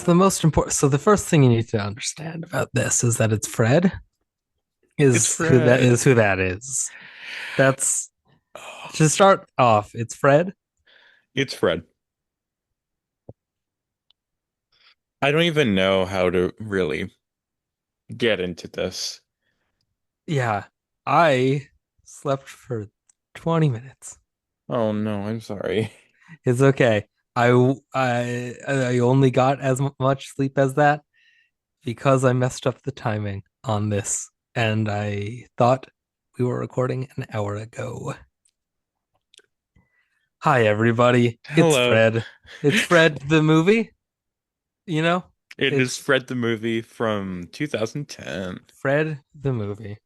So the most important, so the first thing you need to understand about this is that it's Fred It's is who that Fred. is who that is. That's to start off, it's Fred. It's Fred. I don't even know how to really get into this. Yeah, I slept for 20 minutes. Oh no, I'm sorry. It's okay. I only got as much sleep as that because I messed up the timing on this, and I thought we were recording an hour ago. Hi, everybody. It's Hello. Fred. It's Fred the movie. You know, It is it's Fred the movie from 2010. Fred the movie.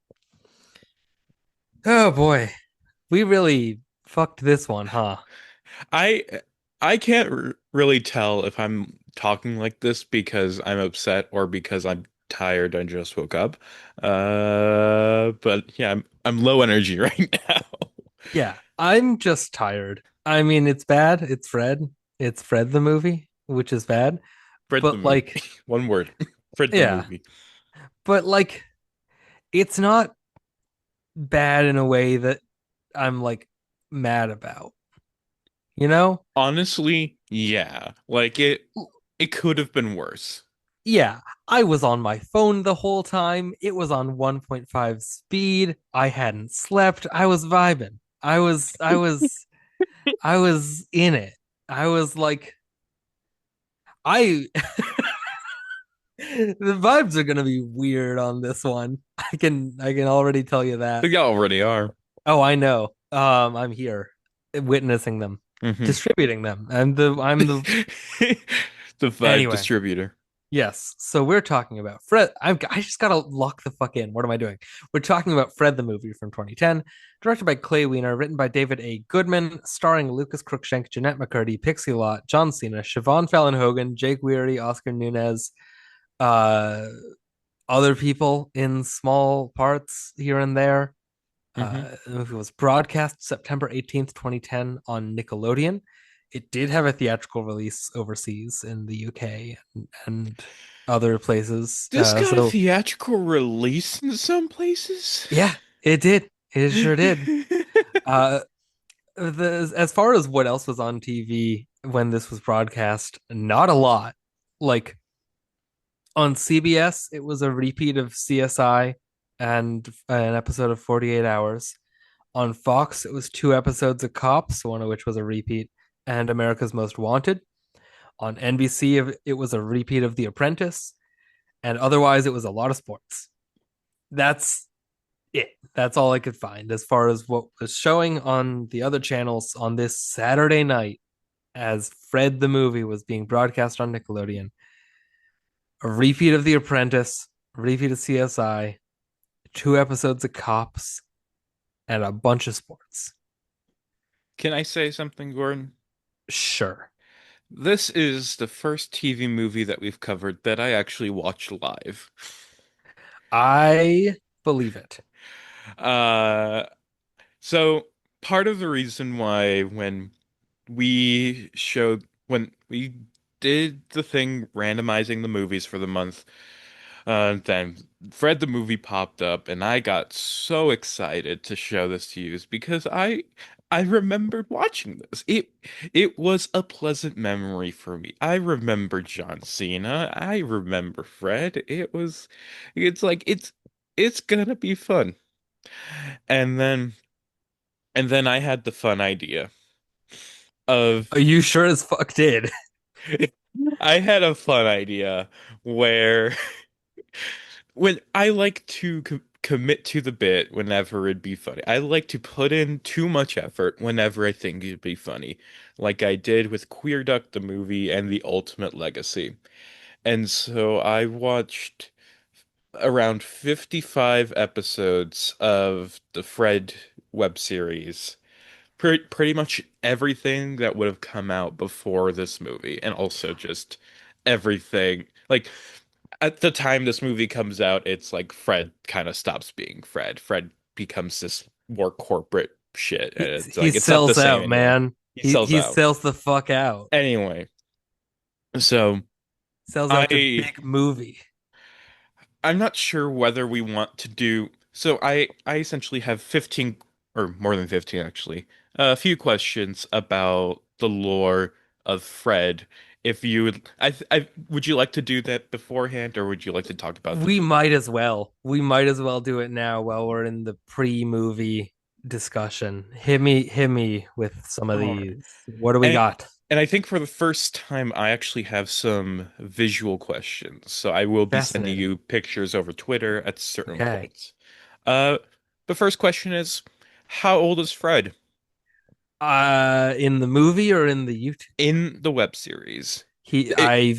Oh boy, we really fucked this one, huh? I I can't r really tell if I'm talking like this because I'm upset or because I'm tired and just woke up. But yeah, I'm low energy right now. Yeah, I'm just tired. I mean, it's bad. It's Fred. It's Fred the movie, which is bad. Fred the But movie. like, One word. Fred the yeah, movie. but like, it's not bad in a way that I'm like mad about. You know? Honestly, yeah. It could have been worse. Yeah, I was on my phone the whole time. It was on 1.5 speed. I hadn't slept. I was vibing. I was in it. I was like I the vibes are going to be weird on this one. I can already tell you that. You already are. Oh, I know. I'm here witnessing them, Hmm. distributing them. I'm the The vibe anyway. distributor. Yes. So we're talking about Fred. I just gotta lock the fuck in. What am I doing? We're talking about Fred the movie from 2010, directed by Clay Weiner, written by David A. Goodman, starring Lucas Cruikshank, Jeanette McCurdy, Pixie Lott, John Cena, Siobhan Fallon Hogan, Jake Weary, Oscar Nunez, uh, other people in small parts here and there. Hmm. The movie was broadcast September 18th, 2010 on Nickelodeon. It did have a theatrical release overseas in the UK and other places. This got a So theatrical release in some places. yeah, it did. It sure did. Uh, as far as what else was on TV when this was broadcast, not a lot. Like on CBS, it was a repeat of CSI and an episode of 48 Hours. On Fox, it was two episodes of Cops, one of which was a repeat, and America's Most Wanted. On NBC, it was a repeat of The Apprentice, and otherwise, it was a lot of sports. That's it. That's all I could find as far as what was showing on the other channels on this Saturday night as Fred the movie was being broadcast on Nickelodeon. A repeat of The Apprentice, a repeat of CSI, two episodes of Cops, and a bunch of sports. Can I say something, Gordon? Sure. This is the first TV movie that we've covered that I actually watched live. I believe it. Uh, so part of the reason why when we did the thing randomizing the movies for the month, then Fred the movie popped up, and I got so excited to show this to you is because I remembered watching this. It was a pleasant memory for me. I remember John Cena. I remember Fred. It's like it's gonna be fun. And then and then I had the fun idea of You sure as fuck did. I had a fun idea where when I like to commit to the bit whenever it'd be funny. I like to put in too much effort whenever I think it'd be funny, like I did with Queer Duck the movie and The Ultimate Legacy. And so I watched around 55 episodes of the Fred web series. Pretty much everything that would have come out before this movie, and also just everything. Like at the time this movie comes out, it's like Fred kind of stops being Fred. Fred becomes this more corporate shit, and it's He like it's not the sells same out, anymore. man. He He sells he out. sells the fuck out. Anyway, so Sounds like a I big movie. I'm not sure whether we want to do so I essentially have 15 or more than 15 actually. A few questions about the lore of Fred. If you would would you like to do that beforehand or would you like to talk about the We movie? might as well. We might as well do it now while we're in the pre-movie discussion. Hit me with some of All right. these. What do we And got? and I think for the first time I actually have some visual questions. So I will be sending Fascinating. you pictures over Twitter at certain Okay. points. Uh the first question is how old is Fred In the movie or in the YouTube? in the web series? He,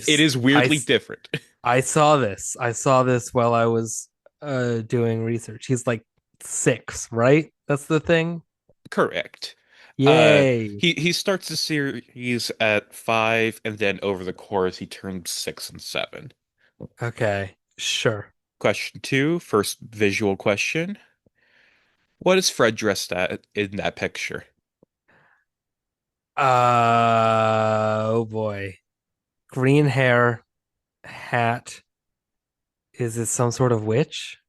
It is I, weirdly different. I saw this. I saw this while I was doing research. He's like 6, right? That's the thing. Correct. Uh, Yay. he starts the series at 5, and then over the course he turns 6 and 7. Okay, sure. Question two, first visual question. What is Fred dressed at in that picture? Oh boy. Green hair, hat. Is it some sort of witch?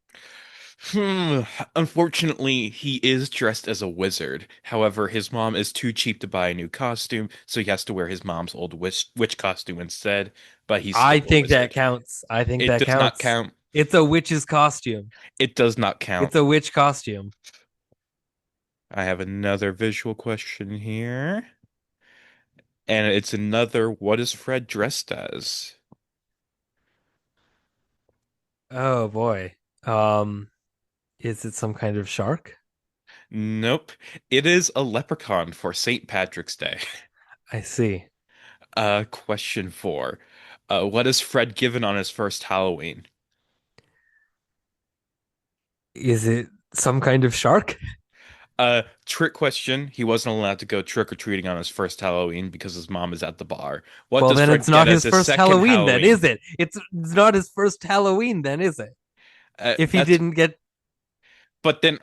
Hmm. Unfortunately, he is dressed as a wizard. However, his mom is too cheap to buy a new costume, so he has to wear his mom's old witch costume instead, but he's I still a think that wizard. counts. I think It that does not counts. count. It's a witch's costume. It does not It's count. a witch costume. I have another visual question here. And it's another what is Fred dressed as? Oh boy. Um, is it some kind of shark? Nope. It is a leprechaun for St. Patrick's Day. I see. Question four. What is Fred given on his first Halloween? Is it some kind of shark? Trick question. He wasn't allowed to go trick-or-treating on his first Halloween because his mom is at the bar. What Well, does then it's Fred get not as his his first second Halloween, then, is Halloween? it? It's not his first Halloween, then, is it? If he That's didn't get, But then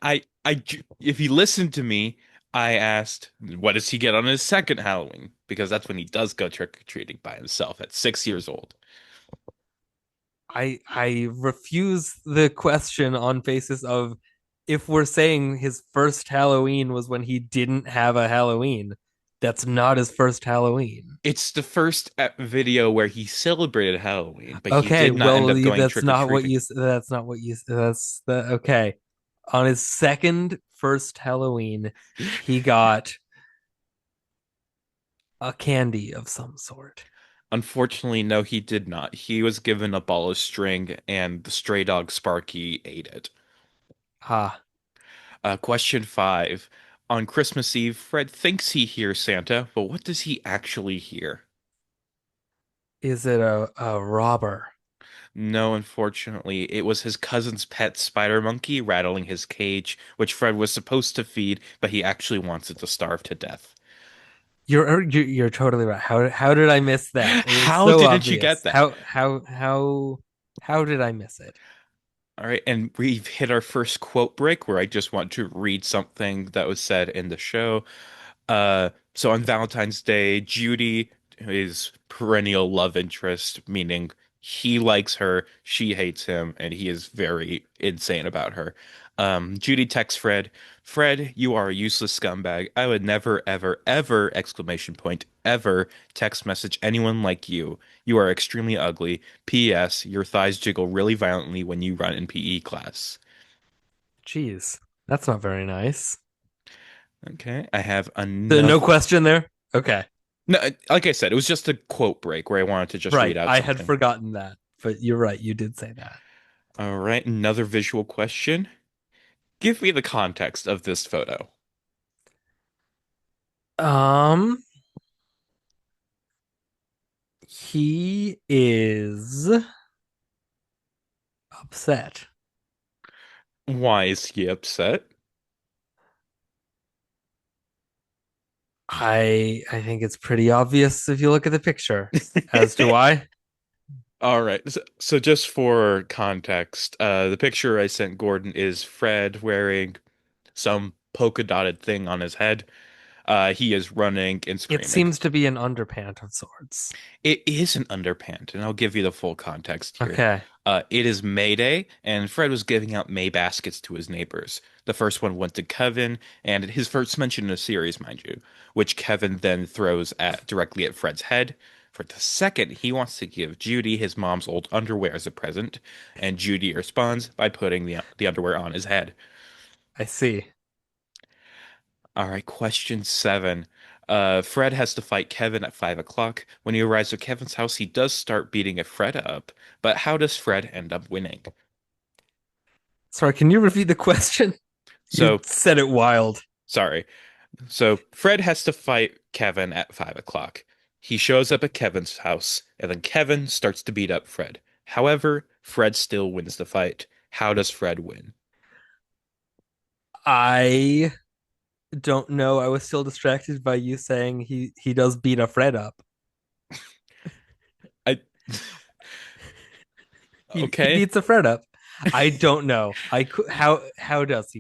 if he listened to me, I asked, what does he get on his second Halloween? Because that's when he does go trick-or-treating by himself at 6 years old. I refuse the question on basis of if we're saying his first Halloween was when he didn't have a Halloween, that's not his first Halloween. It's the first video where he celebrated Halloween, but he Okay, did not end well, up going that's not what trick-or-treating. you. That's not what you. That's the okay. On his second first Halloween, he got a candy of some sort. Unfortunately, no, he did not. He was given a ball of string, and the stray dog Sparky ate it. Ah, Question five. On Christmas Eve, Fred thinks he hears Santa, but what does he actually hear? is it a robber? No, unfortunately, it was his cousin's pet spider monkey rattling his cage, which Fred was supposed to feed, but he actually wants it to starve to death. You're totally right. How did I miss that? It was How so didn't you get obvious. that? How did I miss it? All right, and we've hit our first quote break where I just want to read something that was said in the show. So on Valentine's Day, Judy, his perennial love interest, meaning he likes her, she hates him, and he is very insane about her. Judy texts Fred, Fred, you are a useless scumbag. I would never, ever, ever, exclamation point, ever text message anyone like you. You are extremely ugly. P.S. Your thighs jiggle really violently when you run in PE class. Jeez, that's not very nice. Okay, I have No another. question there. Okay, No, like I said, it was just a quote break where I wanted to just read right. out I had something. forgotten that, but you're right. You did say that. All right, another visual question. Give me the context of this photo. Um, he is upset. Why is he upset? I think it's pretty obvious if you look at the picture as to why. All right, so just for context, the picture I sent Gordon is Fred wearing some polka dotted thing on his head. He is running and It screaming. seems to be an underpant of sorts. It is an underpant, and I'll give you the full context here. Okay. It is May Day, and Fred was giving out May baskets to his neighbors. The first one went to Kevin, and his first mention in a series, mind you, which Kevin then throws at directly at Fred's head. For the second, he wants to give Judy his mom's old underwear as a present, and Judy responds by putting the underwear on his head. I see. All right, question seven. Fred has to fight Kevin at 5 o'clock. When he arrives at Kevin's house, he does start beating Fred up. But how does Fred end up winning? Sorry, can you repeat the question? You So, said it wild. sorry. So, Fred has to fight Kevin at 5 o'clock. He shows up at Kevin's house, and then Kevin starts to beat up Fred. However, Fred still wins the fight. How does Fred win? I don't know. I was still distracted by you saying he does beat a Fred up. I He okay. beats a Fred up. I don't know. How does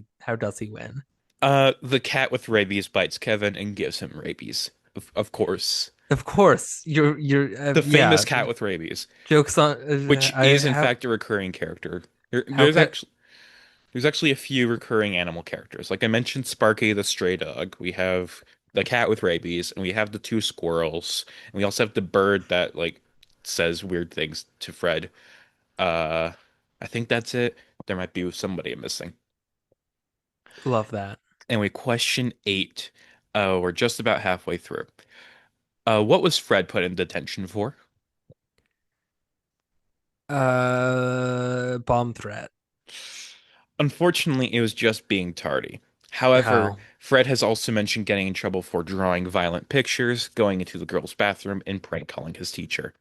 he win? The cat with rabies bites Kevin and gives him rabies. Of course. Of course, you're The yeah. famous cat with rabies, Jokes on. which I is in fact a recurring character. how could There's actually a few recurring animal characters. Like I mentioned, Sparky the stray dog. We have the cat with rabies, and we have the two squirrels, and we also have the bird that like says weird things to Fred. Uh, I think that's it. There might be somebody I'm missing. love that? Anyway, question eight. We're just about halfway through. What was Fred put in detention for? Bomb threat. Unfortunately, it was just being tardy. However, Oh, Fred has also mentioned getting in trouble for drawing violent pictures, going into the girls' bathroom, and prank calling his teacher.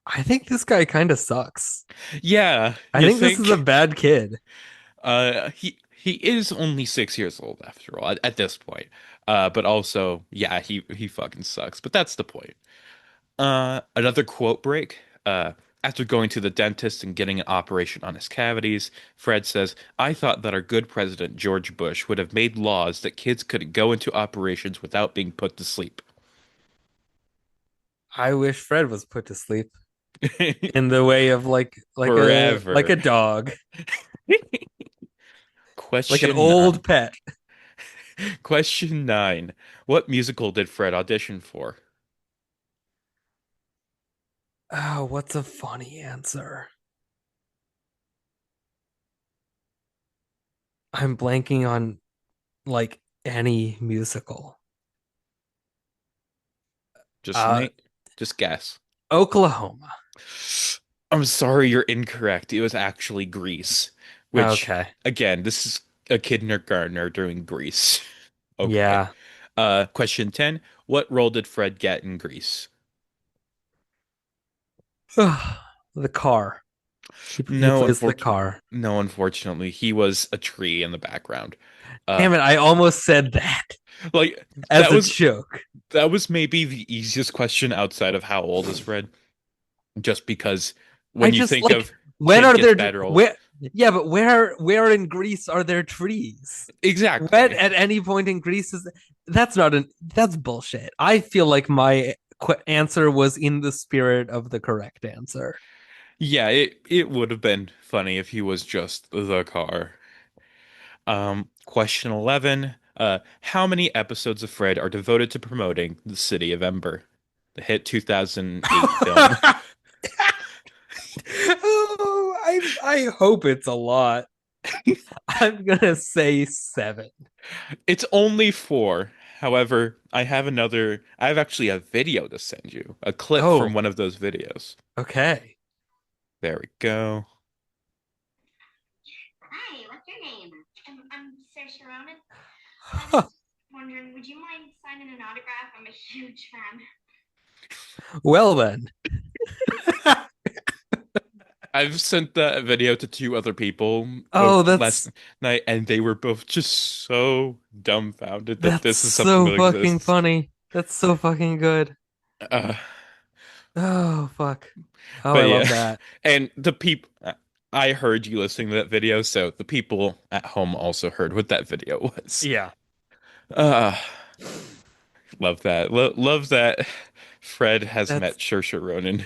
I think this guy kind of sucks. Yeah, I you think this is a think? bad kid. He is only 6 years old after all at this point. But also, yeah, he fucking sucks. But that's the point. Another quote break. After going to the dentist and getting an operation on his cavities, Fred says, I thought that our good president, George Bush, would have made laws that kids couldn't go into operations without being put to sleep. I wish Fred was put to sleep in the way of like Forever. a dog, like an Question old nine. pet. Question nine. What musical did Fred audition for? Oh, what's a funny answer? I'm blanking on like any musical. Just Uh, name, just guess. Oklahoma. I'm sorry, you're incorrect. It was actually Grease, which, Okay. again, this is a kindergartner doing Grease. Okay. Yeah. Question 10. What role did Fred get in Grease? The car. He No, plays the unfortunately, car. no, unfortunately, he was a tree in the background. Uh, Damn it, I almost said that like as that a was joke. that was maybe the easiest question outside of how old is Fred, just because I when you just think like of when kid are gets there bad roles, where yeah, but where in Greece are there trees? When exactly. at any point in Greece is that's bullshit. I feel like my answer was in the spirit of the correct answer. Yeah, it would have been funny if he was just the car. Question 11. How many episodes of Fred are devoted to promoting the City of Ember, the hit 2008 film? Oh, I hope it's a lot. I'm gonna say seven. It's only four. However, I have actually a video to send you, a clip from Oh, one of those videos. okay. There we go. Hi, what's your name? I'm Saoirse Ronan. I was wondering, would you mind signing an autograph? I'm a huge fan. Well then. I've sent that video to two other people Oh, last night, and they were both just so dumbfounded that that's this is something so that fucking exists. funny. That's so fucking good. Uh, Oh fuck. Oh, I but love yeah, that. and the people, I heard you listening to that video, so the people at home also heard what that video was. Yeah. Uh, Love that. Love that Fred has That's met Saoirse Ronan.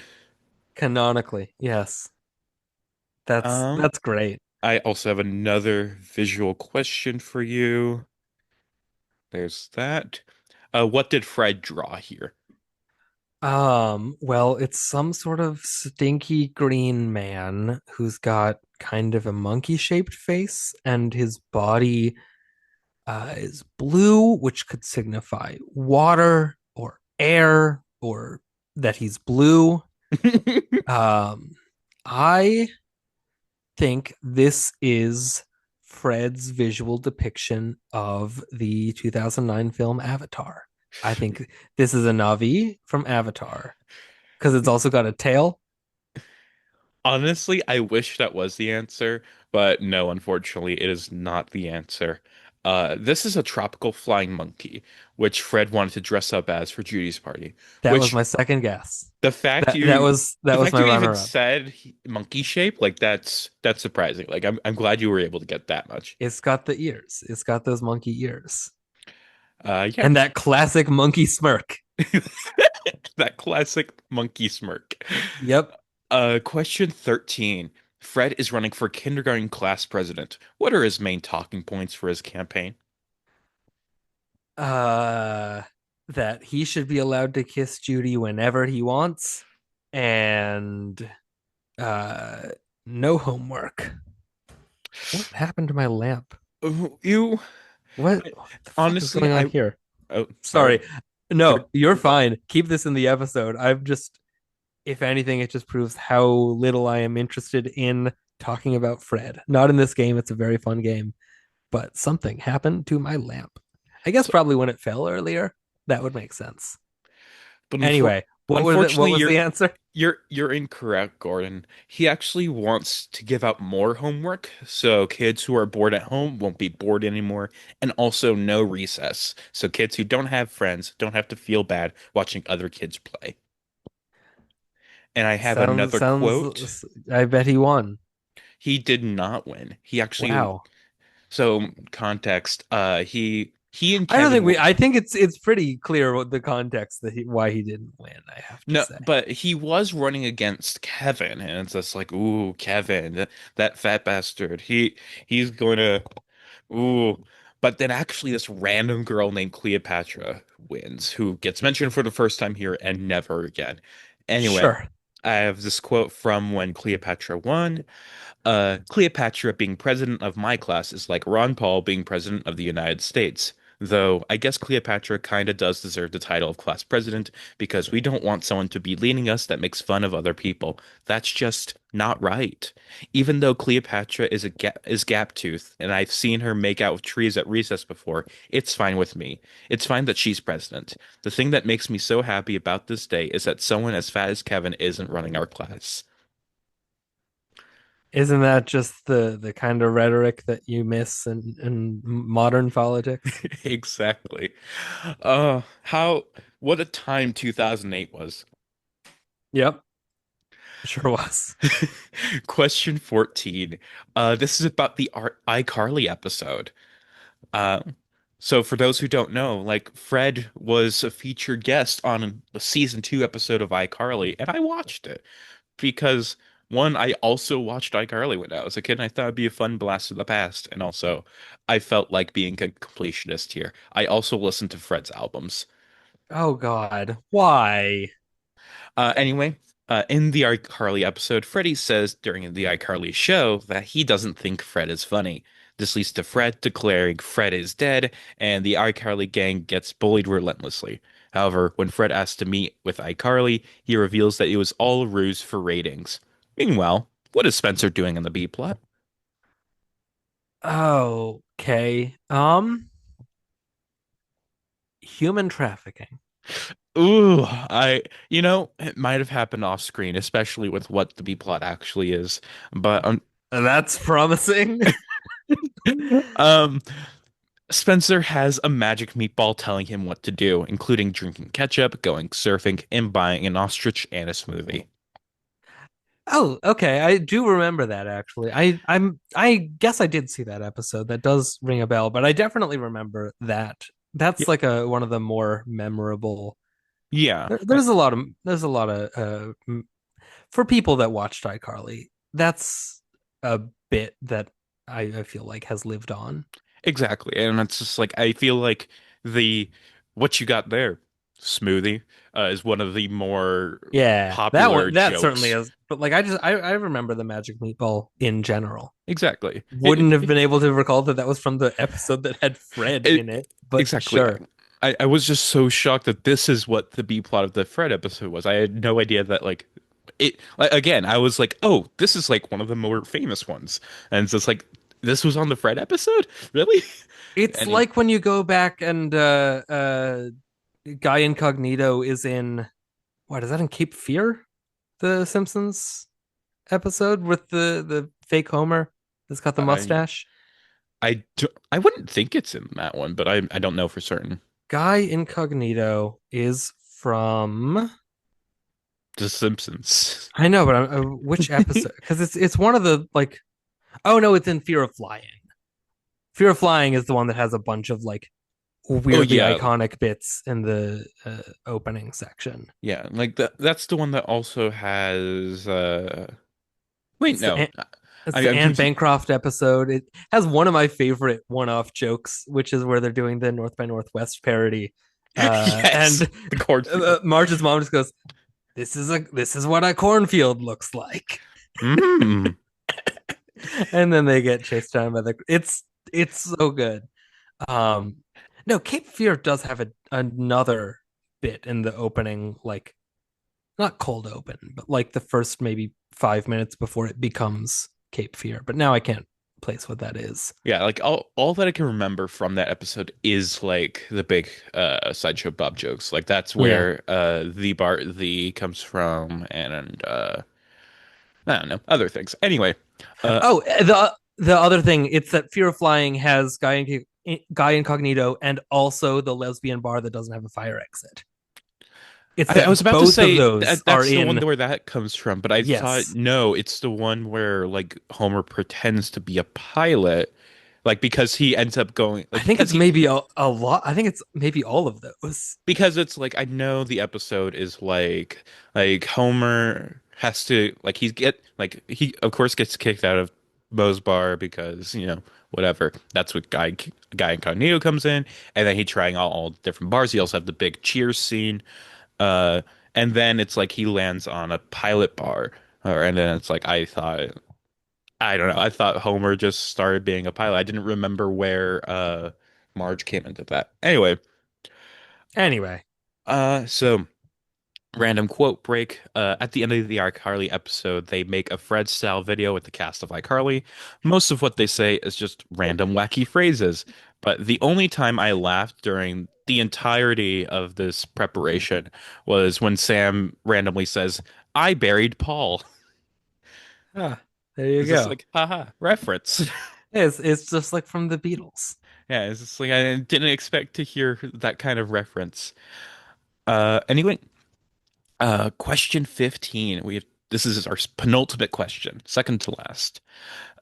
canonically, yes. Um, That's great. I also have another visual question for you. There's that. What did Fred draw here? Well, it's some sort of stinky green man who's got kind of a monkey-shaped face, and his body is blue, which could signify water or air or that he's blue. Um, I think this is Fred's visual depiction of the 2009 film Avatar. I think this is a Navi from Avatar because it's also got a tail. Honestly, I wish that was the answer, but no, unfortunately, it is not the answer. This is a tropical flying monkey, which Fred wanted to dress up as for Judy's party. That was Which my second guess. the fact That that you, was the that was fact my you even runner up. said monkey shape, like that's surprising. Like I'm glad you were able to get that much. It's got the ears. It's got those monkey ears. Yeah, And that classic monkey smirk. that classic monkey smirk. Yep. Question 13. Fred is running for kindergarten class president. What are his main talking points for his campaign? Uh that he should be allowed to kiss Judy whenever he wants and uh no homework. What happened to my lamp? You, What the fuck is honestly, going on here? oh, sorry. Sorry. No, you're fine. Keep this in the episode. I've just, if anything, it just proves how little I am interested in talking about Fred. Not in this game. It's a very fun game, but something happened to my lamp. I guess So, probably when it fell earlier. That would make sense. but Anyway, what unfortunately, was the answer? you're incorrect, Gordon. He actually wants to give out more homework, so kids who are bored at home won't be bored anymore, and also no recess, so kids who don't have friends don't have to feel bad watching other kids play. And I have Sounds another quote. sounds I bet he won. He did not win. He actually, Wow. so context, he and I don't Kevin think were, I think it's pretty clear what the context that why he didn't win, I have to no, say. but he was running against Kevin, and it's just like, ooh, Kevin, that fat bastard. He's going to, ooh. But then actually, this random girl named Cleopatra wins, who gets mentioned for the first time here and never again. Anyway, Sure. I have this quote from when Cleopatra won. Cleopatra being president of my class is like Ron Paul being president of the United States. Though I guess Cleopatra kinda does deserve the title of class president because we don't want someone to be leading us that makes fun of other people. That's just not right. Even though Cleopatra is gap tooth, and I've seen her make out with trees at recess before, it's fine with me. It's fine that she's president. The thing that makes me so happy about this day is that someone as fat as Kevin isn't running our class. Isn't that just the kind of rhetoric that you miss in modern politics? Exactly. How what a time 2008 was. Yep, sure was. Question 14. This is about the iCarly episode. Uh, so for those who don't know, like Fred was a featured guest on the season 2 episode of iCarly, and I watched it because one, I also watched iCarly when I was a kid, and I thought it'd be a fun blast of the past, and also I felt like being a completionist here. I also listened to Fred's albums. Oh God, why? Anyway, in the iCarly episode, Freddie says during the iCarly show that he doesn't think Fred is funny. This leads to Fred declaring Fred is dead, and the iCarly gang gets bullied relentlessly. However, when Fred asks to meet with iCarly, he reveals that it was all a ruse for ratings. Meanwhile, what is Spencer doing in the B plot? Okay. Human trafficking. Ooh, it might have happened off screen, especially with what the B plot actually is. But That's promising. um, Spencer has a magic meatball telling him what to do, including drinking ketchup, going surfing, and buying an ostrich and a smoothie. Oh, okay. I do remember that actually. I guess I did see that episode. That does ring a bell, but I definitely remember that That's Yeah, like a one of the more memorable. yeah. There's a lot of for people that watched iCarly. That's a bit that I feel like has lived on. Exactly. And it's just like I feel like the what you got there, smoothie, is one of the more Yeah, that popular one that certainly jokes. is. But like I remember the magic meatball in general. Exactly. Wouldn't have been able to recall that that was from the episode that had Fred in It, it, but exactly. sure. I was just so shocked that this is what the B plot of the Fred episode was. I had no idea that like it like again, I was like, oh, this is like one of the more famous ones. And it's just like this was on the Fred episode? Really? It's And he, like when you go back and Guy Incognito is in what is that in Cape Fear? The Simpsons episode with the fake Homer that's got the I mustache. I wouldn't think it's in that one, but I don't know for certain. Guy Incognito is from The Simpsons. I know, but which episode? Because it's one of the like oh no, it's in Fear of Flying. Fear of Flying is the one that has a bunch of like Oh weirdly yeah, iconic bits in the opening section. yeah. Like that's the one that also has wait, It's the no. it's the I'm Anne confused. Bancroft episode. It has one of my favorite one-off jokes, which is where they're doing the North by Northwest parody, Yes, and the cornfield. Marge's mom just goes, this is what a cornfield looks like," Mm. and then they get chased down by the. It's so good. Um, no, Cape Fear does have another bit in the opening, like not cold open, but like the first maybe 5 minutes before it becomes Cape Fear. But now I can't place what that is. Yeah, like all that I can remember from that episode is like the big sideshow Bob jokes. Like that's Yeah. where the comes from and I don't know, other things. Anyway, uh Oh, the other thing, it's that Fear of Flying has Guy Incognito and also the lesbian bar that doesn't have a fire exit. It's I was that about to both of say those that are that's the one in. where that comes from, but I thought Yes, no, it's the one where like Homer pretends to be a pilot, like because he ends up going I like think because it's he maybe a lot. I think it's maybe all of those. because it's like I know the episode is like Homer has to like he's get like he of course gets kicked out of Moe's bar because you know whatever that's what guy Incognito comes in and then he trying all different bars. He also have the big cheers scene. Uh, and then it's like he lands on a pilot bar, or and then it's like I don't know. I thought Homer just started being a pilot. I didn't remember where Marge came into that. Anyway, Anyway, so random quote break. At the end of the iCarly episode, they make a Fred style video with the cast of iCarly. Most of what they say is just random wacky phrases, but the only time I laughed during the entirety of this preparation was when Sam randomly says, "I buried Paul." there you It's just go. like, haha, reference. It's just like from the Beatles. Yeah, it's just like I didn't expect to hear that kind of reference. Anyway, question 15. We have this is our penultimate question, second to last.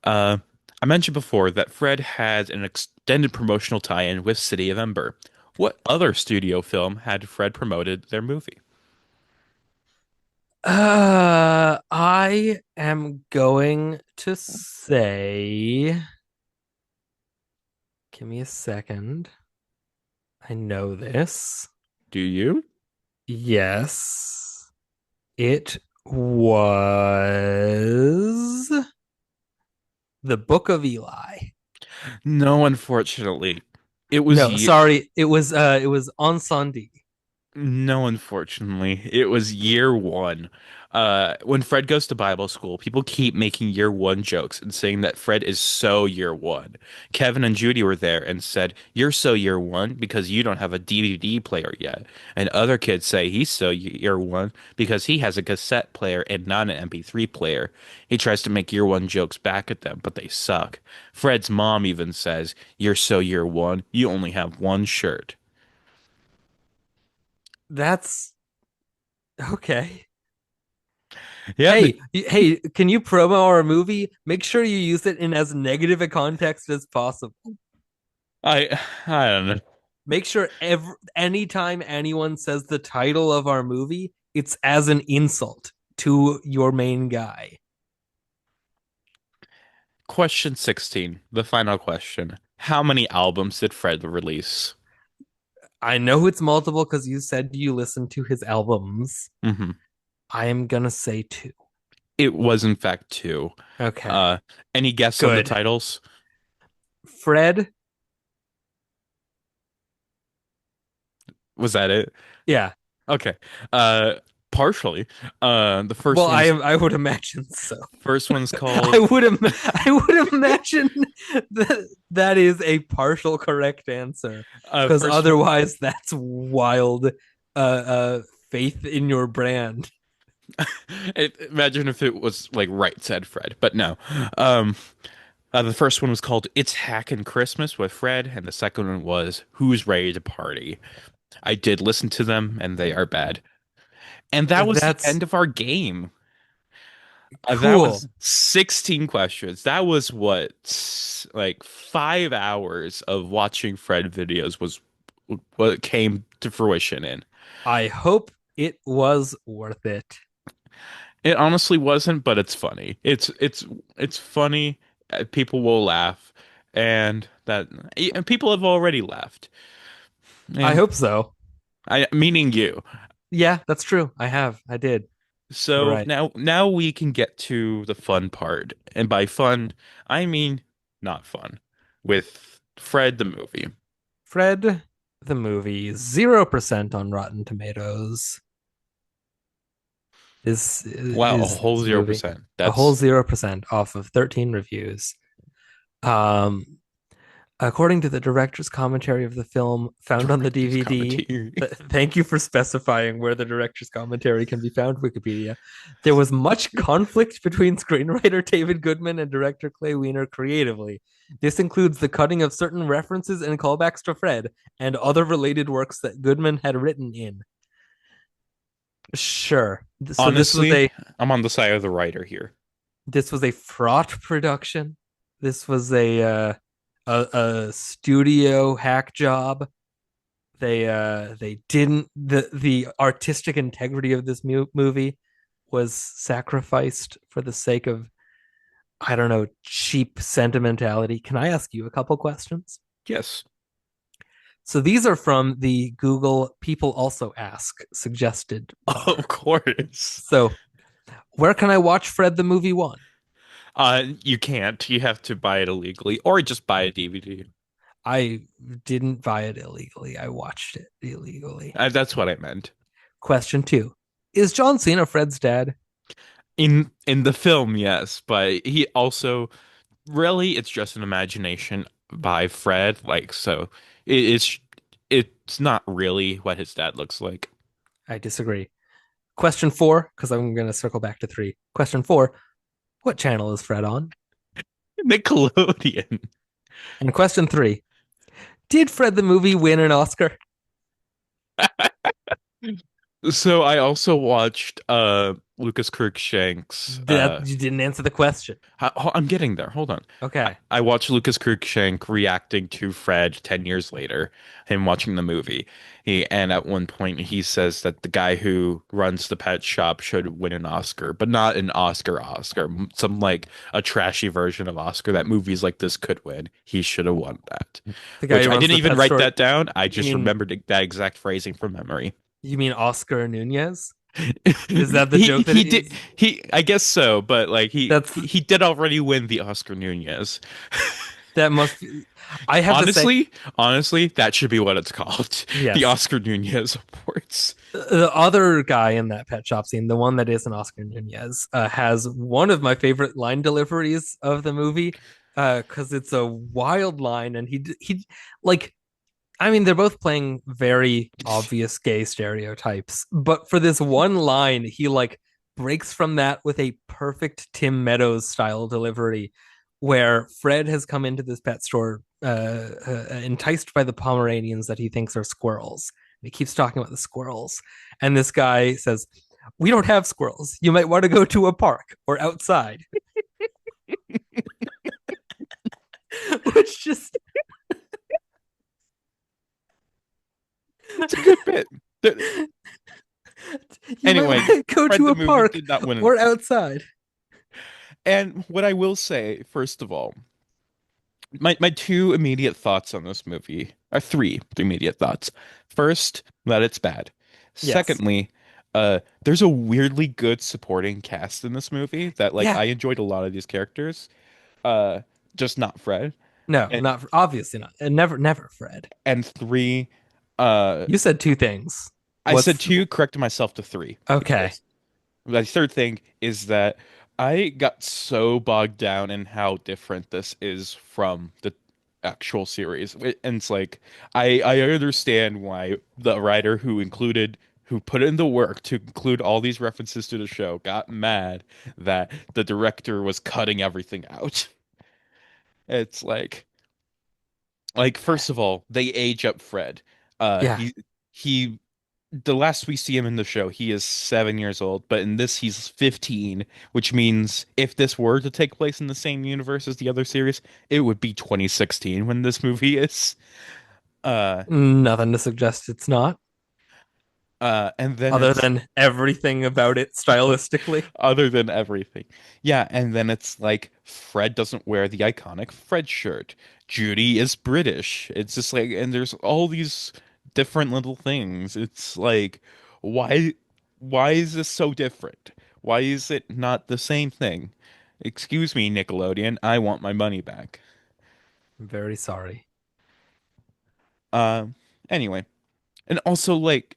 Uh, I mentioned before that Fred had an extended promotional tie-in with City of Ember. What other studio film had Fred promoted their movie? I am going to say, give me a second. I know this. Do you? Yes, it was the Book of Eli. No, unfortunately. It was No, ye sorry, it was on Sunday. No, unfortunately, it was year one. When Fred goes to Bible school, people keep making year one jokes and saying that Fred is so year one. Kevin and Judy were there and said, "You're so year one because you don't have a DVD player yet." And other kids say he's so year one because he has a cassette player and not an MP3 player. He tries to make year one jokes back at them, but they suck. Fred's mom even says, "You're so year one, you only have one shirt." That's okay. Yeah, Hey, can you promo our movie? Make sure you use it in as negative a context as possible. I don't know. Make sure anytime anyone says the title of our movie, it's as an insult to your main guy. Question 16, the final question. How many albums did Fred release? I know it's multiple because you said you listened to his albums. Hmm. I am gonna say two. It was in fact two. Okay, Uh, any guess on the good. titles? Fred, Was that it? yeah. Okay. Uh, partially. The Well, I would imagine so. first one's I called would I would imagine that is a partial correct answer because first one. otherwise that's wild faith in your brand. Imagine if it was like right said Fred, but no. Um, the first one was called "It's Hackin' Christmas" with Fred, and the second one was "Who's Ready to Party." I did listen to them, and they are bad. And that was the That's end of our game. That cool. was 16 questions. That was like 5 hours of watching Fred videos was what came to fruition in. I hope it was worth it. It honestly wasn't, but it's funny. It's funny. People will laugh, and and people have already laughed. I And hope so. I meaning you. Yeah, that's true. I have. I did. You're So right. now we can get to the fun part. And by fun, I mean not fun. With Fred the movie. Fred the movie 0% on Rotten Tomatoes. Wow, a Is whole this zero movie percent. a whole That's 0% off of 13 reviews. Um, according to the director's commentary of the film found on the director's DVD, commentary. thank you for specifying where the director's commentary can be found, Wikipedia. There was much conflict between screenwriter David Goodman and director Clay Weiner creatively. This includes the cutting of certain references and callbacks to Fred and other related works that Goodman had written in. Sure. So Honestly, I'm on the side of the writer here. this was a fraught production. This was a studio hack job. They didn't the artistic integrity of this movie was sacrificed for the sake of, I don't know, cheap sentimentality. Can I ask you a couple questions? Yes. So these are from the Google People Also Ask suggested bar. Of course. So where can I watch Fred the Movie One? You can't. You have to buy it illegally or just buy a DVD. I didn't buy it illegally. I watched it illegally. That's what I meant. Question two. Is John Cena Fred's dad? In the film, yes, but he also really it's just an imagination by Fred. Like so, it's not really what his dad looks like. I disagree. Question four, because I'm going to circle back to three. Question four. What channel is Fred on? Nickelodeon. And question three. Did Fred the movie win an Oscar? So I also watched Lucas Cruikshank's That you didn't answer the question. I'm getting there. Hold on. Okay. I watched Lucas Cruikshank reacting to Fred 10 years later, him watching the movie. And at one point he says that the guy who runs the pet shop should win an Oscar, but not an Oscar, some like a trashy version of Oscar that movies like this could win. He should have won that. The guy Which who I runs didn't the even pet write store. that down. I You just mean remembered that exact phrasing from memory. you mean Oscar Nunez? Is that the joke that he it did is? he I guess so, but like That's he did already win the Oscar Nunez. that must be, I have to say Honestly, that should be what it's called. The yes. Oscar Nunez Awards. The other guy in that pet shop scene, the one that isn't Oscar Nunez, has one of my favorite line deliveries of the movie, because it's a wild line, and he like, I mean, they're both playing very obvious gay stereotypes, but for this one line, he like breaks from that with a perfect Tim Meadows style delivery, where Fred has come into this pet store, enticed by the Pomeranians that he thinks are squirrels. And he keeps talking about the squirrels, and this guy says, "We don't have squirrels. You might want to go to a park or outside," which just It's a good bit. The- You might want Anyway, to go Fred to the a movie park did not win an or Oscar. outside. And what I will say, first of all, my two immediate thoughts on this movie are three immediate thoughts. First, that it's bad. Yes. Secondly, there's a weirdly good supporting cast in this movie that like Yeah. I enjoyed a lot of these characters. Uh, just not Fred. No, And not obviously not. And never Fred. and three, uh, You said two things. I What's said two, corrected myself to three okay? because the third thing is that I got so bogged down in how different this is from the actual series. And it's like I understand why the writer who put in the work to include all these references to the show got mad that the director was cutting everything out. It's like first of all, they age up Fred. Uh Yeah. he he the last we see him in the show, he is 7 years old, but in this he's 15, which means if this were to take place in the same universe as the other series, it would be 2016 when this movie is. Uh, Nothing to suggest it's not, and then other it's than everything about it stylistically. other than everything. Yeah, and then it's like Fred doesn't wear the iconic Fred shirt. Judy is British. It's just like, and there's all these different little things. It's like, why, why is this so different? Why is it not the same thing? Excuse me, Nickelodeon, I want my money back. I'm very sorry. Um, anyway, and also like,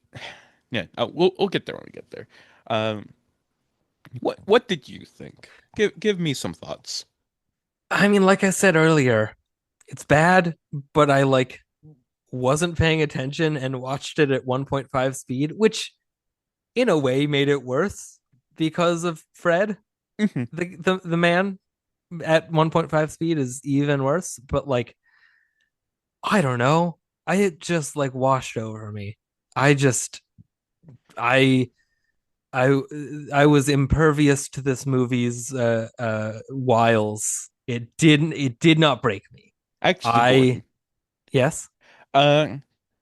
yeah, we'll get there when we get there. Um, what did you think? Give me some thoughts. I mean, like I said earlier, it's bad, but I like wasn't paying attention and watched it at 1.5 speed, which in a way made it worse because of Fred. The man at 1.5 speed is even worse, but like I don't know. I it just like washed over me. I just I I I was impervious to this movie's wiles. It did not break me. Actually, I Gordon, yes. uh,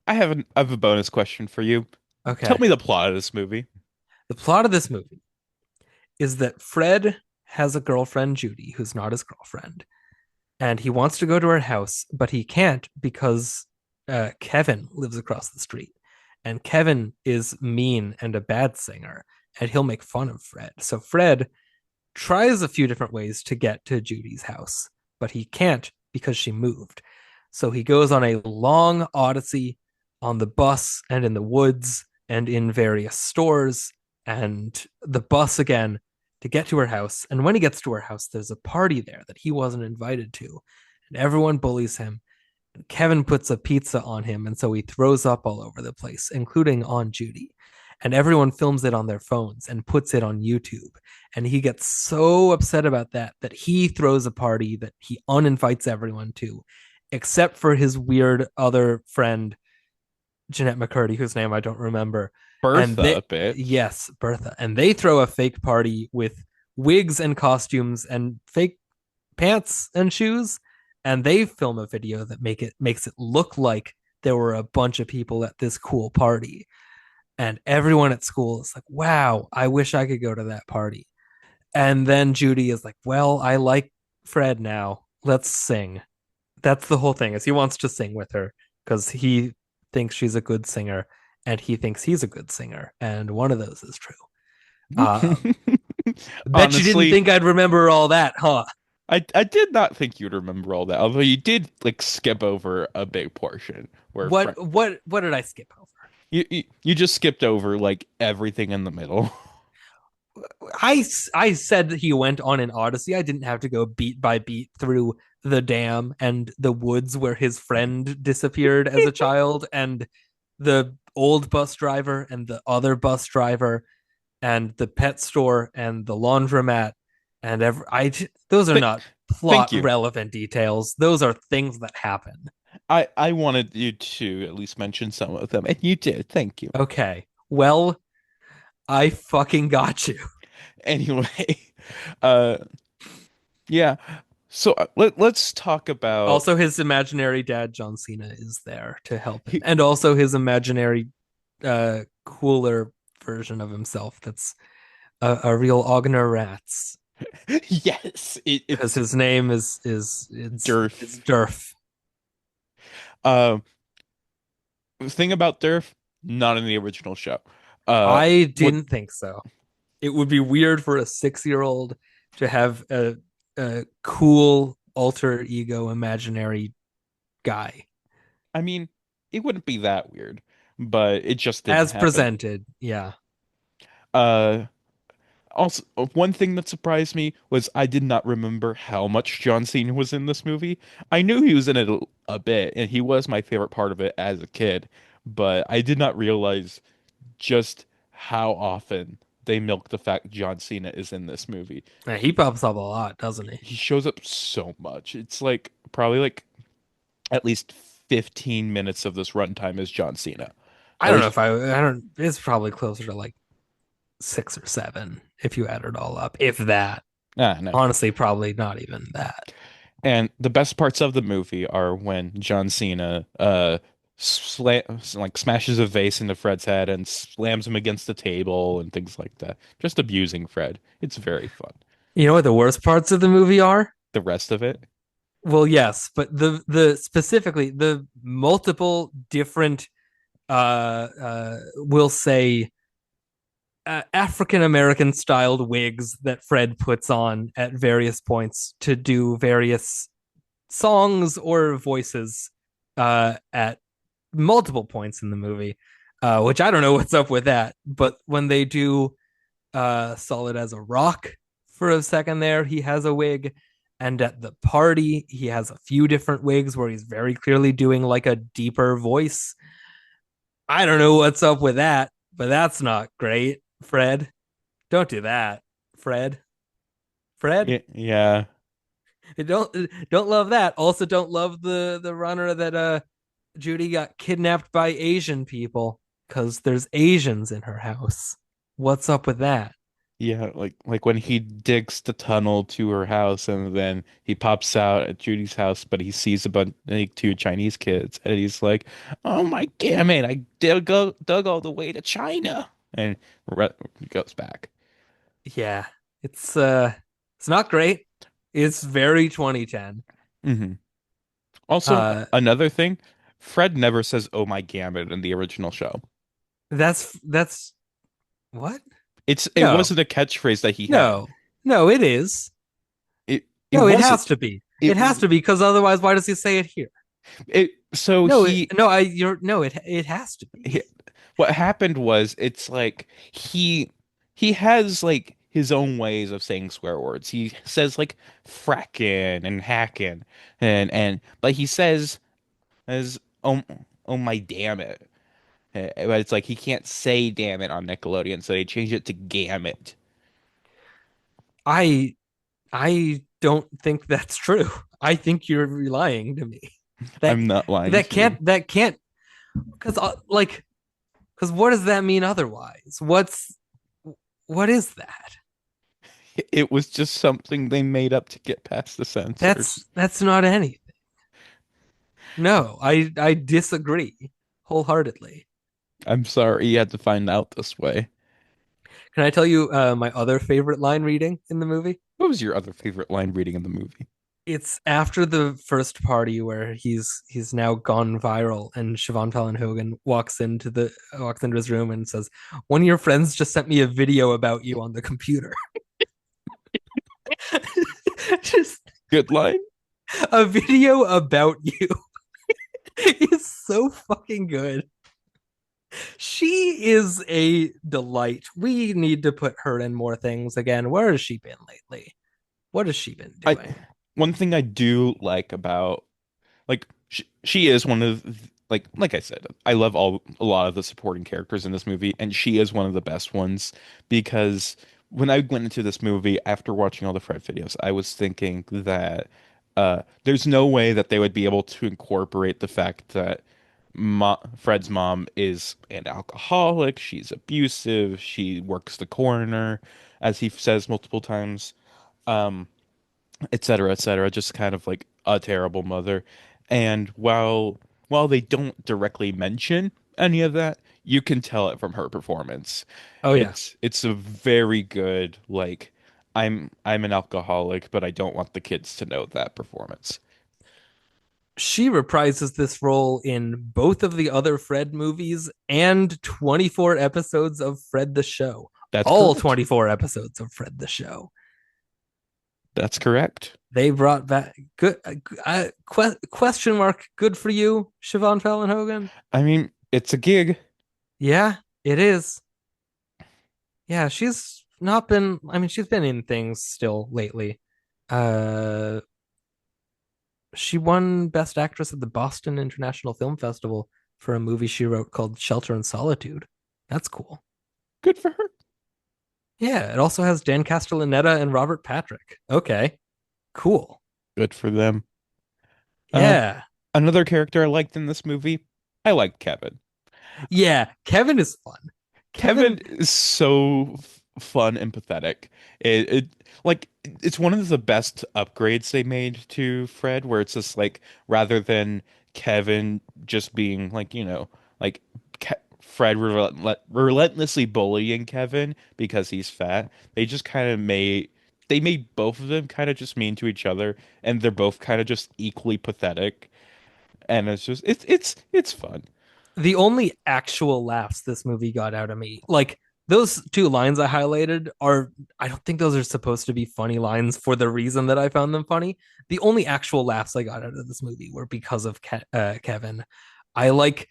I have a bonus question for you. Tell Okay. me the plot of this movie. The plot of this movie is that Fred has a girlfriend, Judy, who's not his girlfriend, and he wants to go to her house, but he can't because Kevin lives across the street, and Kevin is mean and a bad singer, and he'll make fun of Fred. So Fred tries a few different ways to get to Judy's house, but he can't because she moved. So he goes on a long odyssey on the bus and in the woods and in various stores and the bus again to get to her house. And when he gets to her house, there's a party there that he wasn't invited to. And everyone bullies him. Kevin puts a pizza on him, and so he throws up all over the place, including on Judy. And everyone films it on their phones and puts it on YouTube. And he gets so upset about that that he throws a party that he uninvites everyone to, except for his weird other friend, Jeanette McCurdy, whose name I don't remember. And Bertha, they, bitch. yes, Bertha. And they throw a fake party with wigs and costumes and fake pants and shoes, and they film a video that makes it look like there were a bunch of people at this cool party, and everyone at school is like, wow, I wish I could go to that party. And then Judy is like, well, I like Fred now, let's sing. That's the whole thing, is he wants to sing with her because he thinks she's a good singer and he thinks he's a good singer, and one of those is true. Bet you didn't Honestly, think I'd remember all that, huh? I did not think you'd remember all that, although you did like skip over a big portion where Fred What did I skip over? you just skipped over like everything in the middle. I said that he went on an odyssey. I didn't have to go beat by beat through the dam and the woods where his friend disappeared as a child, and the old bus driver and the other bus driver and the pet store and the laundromat and those are Th not plot Thank you. relevant details. Those are things that happen. I wanted you to at least mention some of them, and you did. Thank you. Okay. Well, I fucking got you. Anyway, uh, yeah. So let's talk about Also, his imaginary dad, John Cena, is there to help him. he, And also his imaginary cooler version of himself that's a real Ogner Rats. yes, Because it's his name is Durf. Durf. Um, thing about Durf, not in the original show. Uh, I what didn't think so. It would be weird for a 6 year old to have a cool alter ego imaginary guy I mean, it wouldn't be that weird, but it just didn't as happen. presented. Yeah. Uh, Also, one thing that surprised me was I did not remember how much John Cena was in this movie. I knew he was in it a bit, and he was my favorite part of it as a kid, but I did not realize just how often they milk the fact John Cena is in this movie. He pops up a lot, doesn't he? He shows up so much. It's like probably like at least 15 minutes of this runtime is John Cena. I At don't know least, if I don't. It's probably closer to like 6 or 7 if you add it all up. If that. no. Honestly, probably not even that. And the best parts of the movie are when John Cena like smashes a vase into Fred's head and slams him against the table and things like that. Just abusing Fred. It's very fun. You know what the worst parts of the movie are? The rest of it, Well, yes, but the specifically the multiple different we'll say African American styled wigs that Fred puts on at various points to do various songs or voices at multiple points in the movie, which I don't know what's up with that. But when they do Solid as a Rock for a second there, he has a wig. And at the party, he has a few different wigs where he's very clearly doing like a deeper voice. I don't know what's up with that, but that's not great. Fred, don't do that. Fred, Fred, yeah, don't love that. Also, don't love the runner that Judy got kidnapped by Asian people because there's Asians in her house. What's up with that? yeah. Like when he digs the tunnel to her house and then he pops out at Judy's house, but he sees a bunch like two Chinese kids and he's like, "Oh my damn it! I dug all the way to China," and re goes back. Yeah, it's not great. It's very 2010. Hmm Also, Uh, another thing, Fred never says "Oh my Gambit" in the original show. that's what? It No, wasn't a catchphrase that he had. no, no. It is. It No, it wasn't has to be. it It has to be because otherwise, why does he say it here? it so No, no. It has to he be. what happened was it's like he has like his own ways of saying swear words. He says like frackin' and hackin' and but he says as oh my damn it. But it's like he can't say damn it on Nickelodeon, so they changed it to Gamut. I I don't think that's true. I think you're lying to me. That I'm not lying that to you. can't because like because what does that mean otherwise? What is that? It was just something they made up to get past the censors. That's not anything. No, I disagree wholeheartedly. I'm sorry you had to find out this way. Can I tell you my other favorite line reading in the movie? What was your other favorite line reading in the movie? It's after the first party where he's now gone viral, and Siobhan Fallon Hogan walks into his room and says, "One of your friends just sent me a video about you on the computer." Just Good line? a video about you is so fucking good. She is a delight. We need to put her in more things again. Where has she been lately? What has she been I doing? One thing I do like about like she is one of like I said, I love a lot of the supporting characters in this movie, and she is one of the best ones because when I went into this movie after watching all the Fred videos, I was thinking that there's no way that they would be able to incorporate the fact that Fred's mom is an alcoholic, she's abusive, she works the coroner, as he says multiple times. Um, et cetera, just kind of like a terrible mother. And while they don't directly mention any of that, you can tell it from her performance. Oh yeah. It's a very good like I'm an alcoholic, but I don't want the kids to know that performance. She reprises this role in both of the other Fred movies and 24 episodes of Fred the Show. That's All correct. 24 episodes of Fred the Show. That's correct. They brought back good question mark good for you, Siobhan Fallon Hogan. I mean, it's a gig. Yeah, it is. Yeah, she's not been I mean she's been in things still lately. Uh she won Best Actress at the Boston International Film Festival for a movie she wrote called Shelter and Solitude. That's cool. Good for her. Yeah, it also has Dan Castellaneta and Robert Patrick. Okay, cool. Good for them. Uh, Yeah. Another character I liked in this movie, I liked Kevin. Yeah, Kevin is fun. Kevin Kevin, is so fun and pathetic. It like it's one of the best upgrades they made to Fred, where it's just like rather than Kevin just being like, like Fred relentlessly bullying Kevin because he's fat, they just kind of made both of them kind of just mean to each other, and they're both kind of just equally pathetic, and it's fun. the only actual laughs this movie got out of me, like those two lines I highlighted are, I don't think those are supposed to be funny lines for the reason that I found them funny. The only actual laughs I got out of this movie were because of Kevin. I like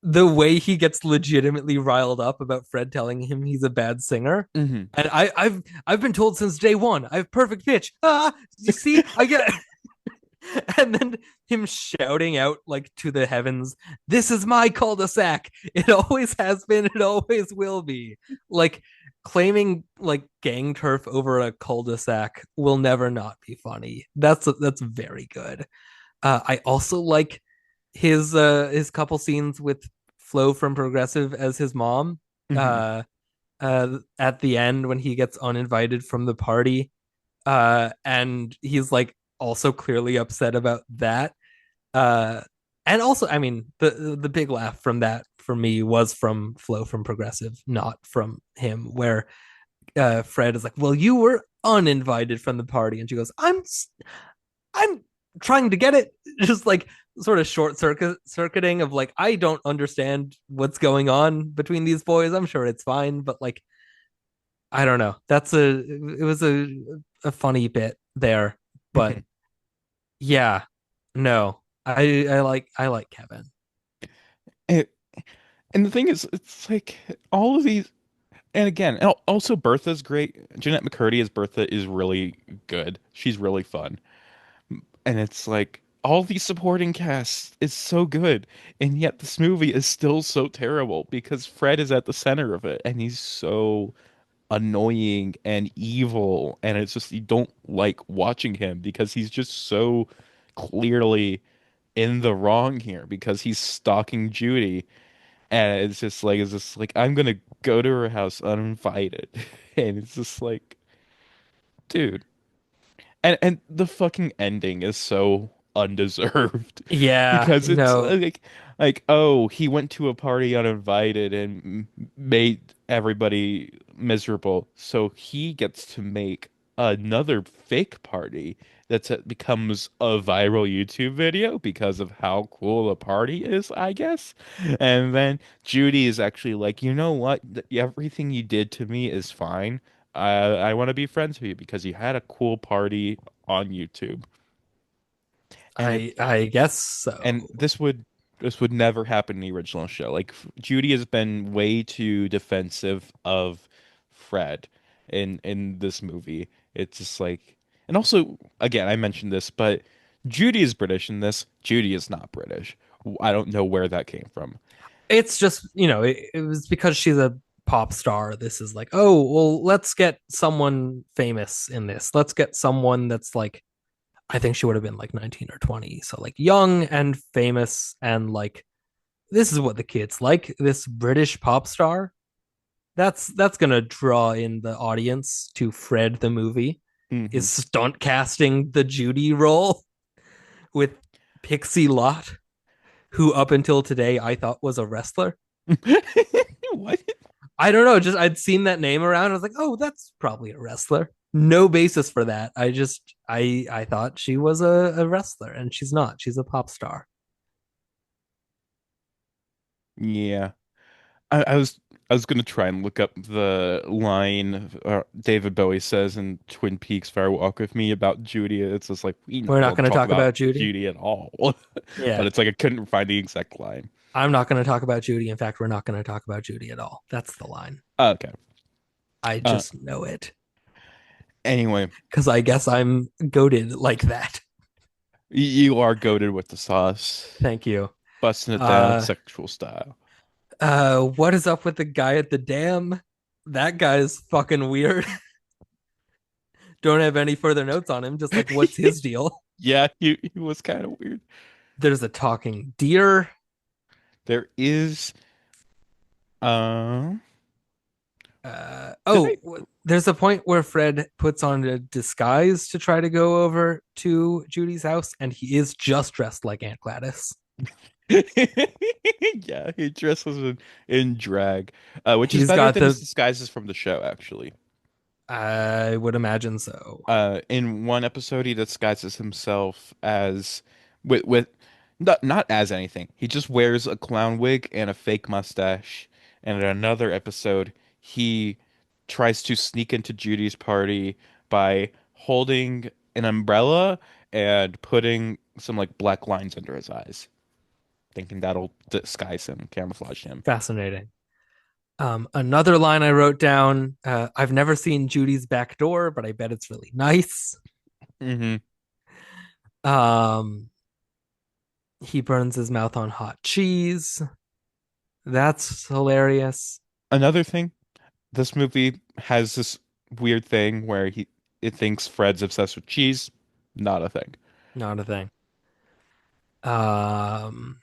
the way he gets legitimately riled up about Fred telling him he's a bad singer. Hmm. And I've been told since day one I have perfect pitch. Ah, you see, I get and then him shouting out like to the heavens, "This is my cul-de-sac. It always has been. It always will be." Like claiming like gang turf over a cul-de-sac will never not be funny. That's very good. I also like his couple scenes with Flo from Progressive as his mom. Hmm. Uh, at the end when he gets uninvited from the party, and he's like also clearly upset about that. Uh, and also, I mean, the big laugh from that for me was from Flo from Progressive, not from him. Where Fred is like, "Well, you were uninvited from the party," and she goes, I'm trying to get it." Just like sort of circuiting of like, I don't understand what's going on between these boys. I'm sure it's fine, but like, I don't know. It was a funny bit there, but Hmm. yeah, no, I like Kevin. And, and the thing is, it's like all of these, and again, also Bertha's great. Jeanette McCurdy as Bertha is really good. She's really fun. And it's like all these supporting casts is so good, and yet this movie is still so terrible because Fred is at the center of it, and he's so annoying and evil, and it's just you don't like watching him because he's just so clearly in the wrong here because he's stalking Judy, and it's just like I'm gonna go to her house uninvited, and it's just like, dude. And the fucking ending is so undeserved Yeah, because it's no, like oh he went to a party uninvited and made everybody miserable, so he gets to make another fake party becomes a viral YouTube video because of how cool the party is, I guess. And then Judy is actually like, you know what? Everything you did to me is fine. I want to be friends with you because you had a cool party on YouTube. And it I guess and so. this would never happen in the original show. Like Judy has been way too defensive of Fred in this movie. It's just like, and also again, I mentioned this, but Judy is British in this. Judy is not British. I don't know where that came from. It's just, it was because she's a pop star. This is like, oh, well, let's get someone famous in this. Let's get someone that's like, I think she would have been like 19 or 20. So like young and famous and like, this is what the kids like. This British pop star. That's gonna draw in the audience to Fred the movie. Hmm. is stunt casting the Judy role with Pixie Lott, who up until today I thought was a wrestler. What? I don't know, just I'd seen that name around. I was like, oh, that's probably a wrestler. No basis for that. I thought she was a wrestler, and she's not. She's a pop star. Yeah. I was gonna try and look up the line David Bowie says in Twin Peaks Fire Walk with Me about Judy. It's just like we We're not don't going to talk talk about about Judy. Judy at all. But Yeah, it's like I couldn't find the exact line. I'm not going to talk about Judy. In fact, we're not going to talk about Judy at all. That's the line. Okay. I Uh just know it anyway, because I guess I'm goaded like that. you are goaded with the sauce. Thank you. Busting it down Uh, sexual style. what is up with the guy at the dam? That guy's fucking weird. Don't have any further notes on him. Just like, what's his deal? Yeah, he was kind of weird. There's a talking deer. There is uh did I There's a point where Fred puts on a disguise to try to go over to Judy's house, and he is just dressed like Aunt Gladys. Yeah, he dresses in drag, which is He's better got than his the, disguises from the show, actually. I would imagine so. In one episode, he disguises himself as with not as anything. He just wears a clown wig and a fake mustache. And in another episode, he tries to sneak into Judy's party by holding an umbrella and putting some like black lines under his eyes, thinking that'll disguise him, camouflage him. Fascinating. Another line I wrote down, I've never seen Judy's back door, but I bet it's really nice. Hmm. Um, he burns his mouth on hot cheese. That's hilarious. Another thing, this movie has this weird thing where he it thinks Fred's obsessed with cheese. Not a thing. Not a thing. Um,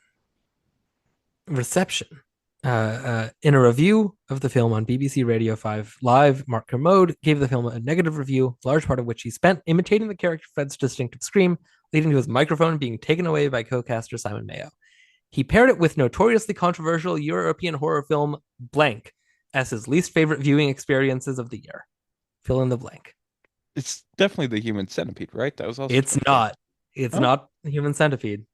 Reception. In a review of the film on BBC Radio 5 Live, Mark Kermode gave the film a negative review, large part of which he spent imitating the character Fred's distinctive scream, leading to his microphone being taken away by co-caster Simon Mayo. He paired it with notoriously controversial European horror film Blank as his least favorite viewing experiences of the year. Fill in the blank. It's definitely the Human Centipede, right? That was also It's confirmed. not. It's Oh, not Human Centipede.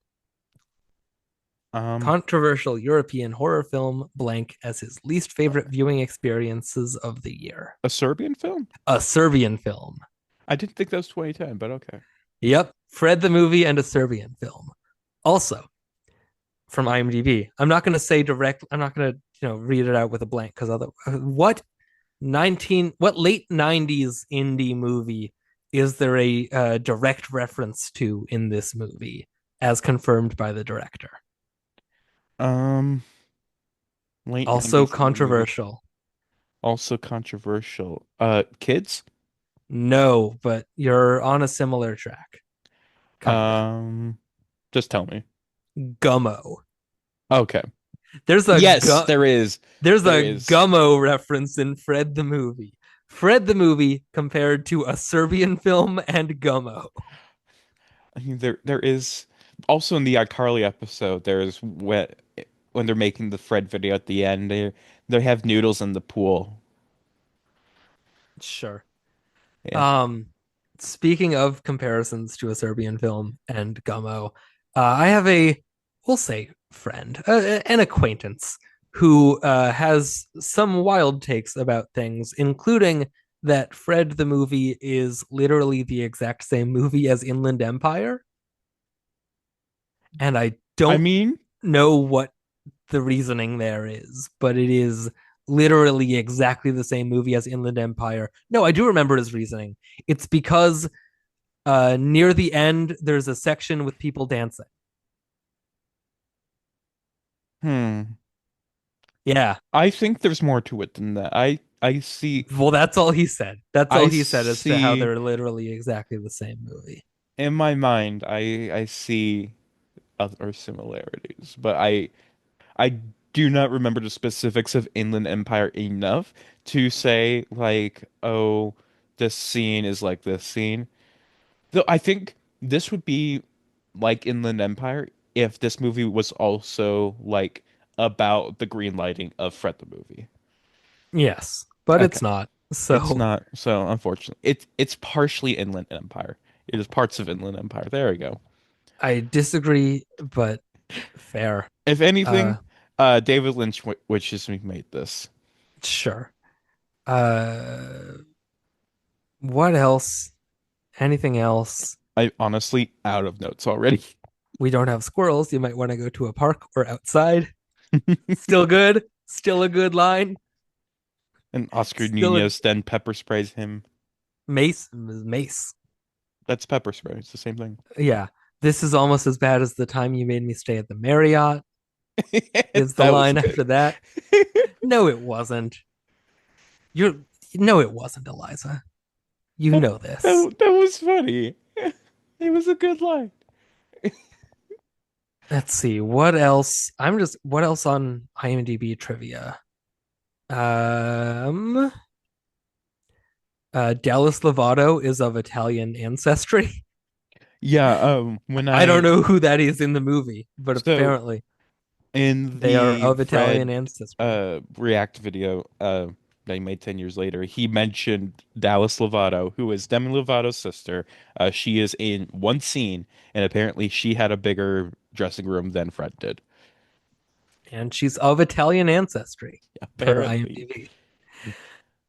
um, Controversial European horror film Blank as his least favorite viewing experiences of the year. a Serbian film? A Serbian film. I didn't think that was 2010, but okay. Yep. Fred the movie and a Serbian film. Also from IMDb. I'm not going to say direct. I'm not going to read it out with a blank because other what late 90s indie movie is there a direct reference to in this movie as confirmed by the director? Um, late Also 90s indie movie. controversial. Also controversial. Kids? No, but you're on a similar track. Kind of. Um, just tell me. Gummo. Okay. There's a Yes, there is. there's There a is. Gummo reference in Fred the movie. Fred the movie compared to a Serbian film and Gummo. I mean, there is also in the iCarly episode. There's when they're making the Fred video at the end. They have noodles in the pool. Sure. Yeah. Um, Speaking of comparisons to a Serbian film and Gummo, I have we'll say, friend, an acquaintance who has some wild takes about things, including that Fred the movie is literally the exact same movie as Inland Empire. And I I don't mean, know what the reasoning there is, but it is literally exactly the same movie as Inland Empire. No, I do remember his reasoning. It's because near the end, there's a section with people dancing. hmm. Yeah. I think there's more to it than that. I see Well, that's all he said. That's all I he said as to how see they're literally exactly the same movie. in my mind I see other similarities, but I do not remember the specifics of Inland Empire enough to say like, oh, this scene is like this scene. Though I think this would be like Inland Empire if this movie was also like about the green lighting of Fred the movie. Yes, but Okay. it's not. It's So not, so unfortunately. It's partially Inland Empire. It is parts of Inland Empire. There we go. I disagree, but fair. If Uh, anything, David Lynch wishes we made this. sure. Uh, what else? Anything else? I honestly out of notes already. We don't have squirrels. You might want to go to a park or outside. Still good. Still a good line. And Oscar Still a Nunez then pepper sprays him. mace. That's pepper spray. It's the same thing. Yeah. This is almost as bad as the time you made me stay at the Marriott, is the That was line good. after that. No, it wasn't. You're no, it wasn't, Eliza. You That, know this. that was funny. It was a good line. Let's see. What else on IMDb trivia? Um Dallas Lovato is of Italian ancestry. Yeah, when I don't I know who that is in the movie, but so apparently in they are the of Italian Fred ancestry. React video that he made 10 years later, he mentioned Dallas Lovato, who is Demi Lovato's sister. She is in one scene, and apparently she had a bigger dressing room than Fred did. And she's of Italian ancestry per Apparently.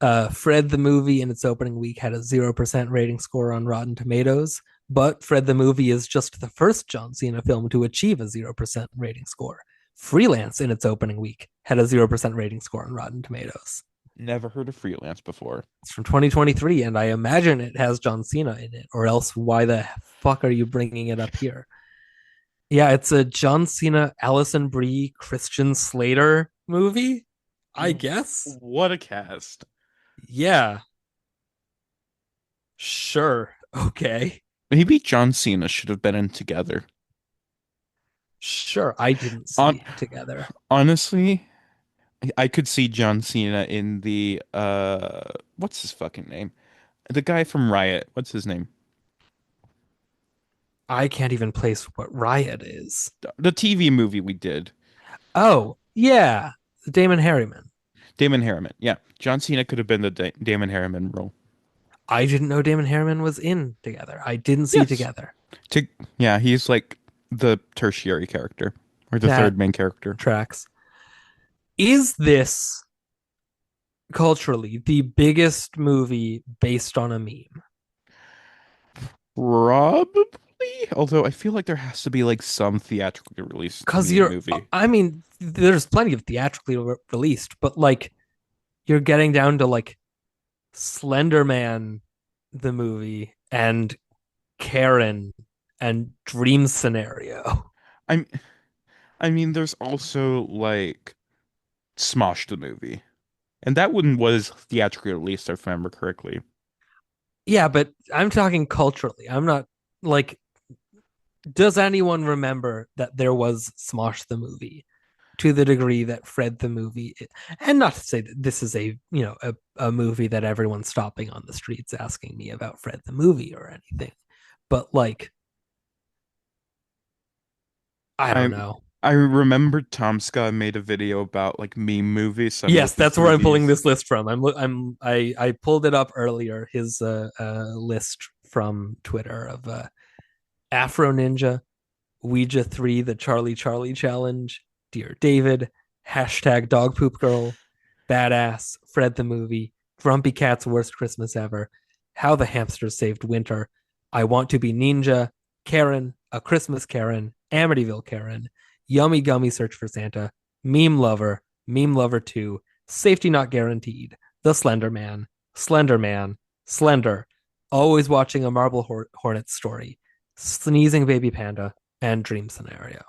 IMDb. Fred the movie in its opening week had a 0% rating score on Rotten Tomatoes, but Fred the movie is just the first John Cena film to achieve a 0% rating score. Freelance in its opening week had a 0% rating score on Rotten Tomatoes. Never heard of Freelance before. It's from 2023, and I imagine it has John Cena in it, or else why the fuck are you bringing it up here? Yeah, it's a John Cena, Allison Brie, Christian Slater movie, I guess. What a cast. Yeah, sure. Okay. Maybe John Cena should have been in together. Sure. I didn't On see it together. honestly, I could see John Cena in the what's his fucking name? The guy from Riot. What's his name? I can't even place what Riot is. The TV movie we did. Oh, yeah. Damon Harriman. Damon Harriman. Yeah. John Cena could have been the Damon Harriman role. I didn't know Damon Harriman was in together. I didn't see Yes. together. To, yeah, he's like the tertiary character or the That third main character. tracks. Is this culturally the biggest movie based on a meme? Probably. Although I feel like there has to be like some theatrically released Because meme movie. I mean, there's plenty of theatrically released, but like you're getting down to like Slender Man, the movie, and Karen and Dream Scenario. I'm I mean there's also like Smosh the movie. And that one was theatrically released, if I remember correctly. Yeah, but I'm talking culturally. I'm not like, does anyone remember that there was Smosh the movie to the degree that Fred the movie, and not to say that this is a movie that everyone's stopping on the streets asking me about Fred the movie or anything, but like, I don't I know. I remember Tom Scott made a video about like meme movies, so I'm gonna Yes, look these that's where I'm pulling movies. this list from. I pulled it up earlier. His list from Twitter of Afro Ninja, Ouija 3, the Charlie Charlie Challenge, Dear David, hashtag Dog Poop Girl, Badass, Fred the Movie, Grumpy Cat's Worst Christmas Ever, How the Hamsters Saved Winter, I Want to Be Ninja, Karen, A Christmas Karen, Amityville Karen, Yummy Gummy Search for Santa, Meme Lover 2, Safety Not Guaranteed, The Slender Man, Slender Man, Slender, Always Watching a Marble Hornet Story, Sneezing Baby Panda, and Dream Scenario.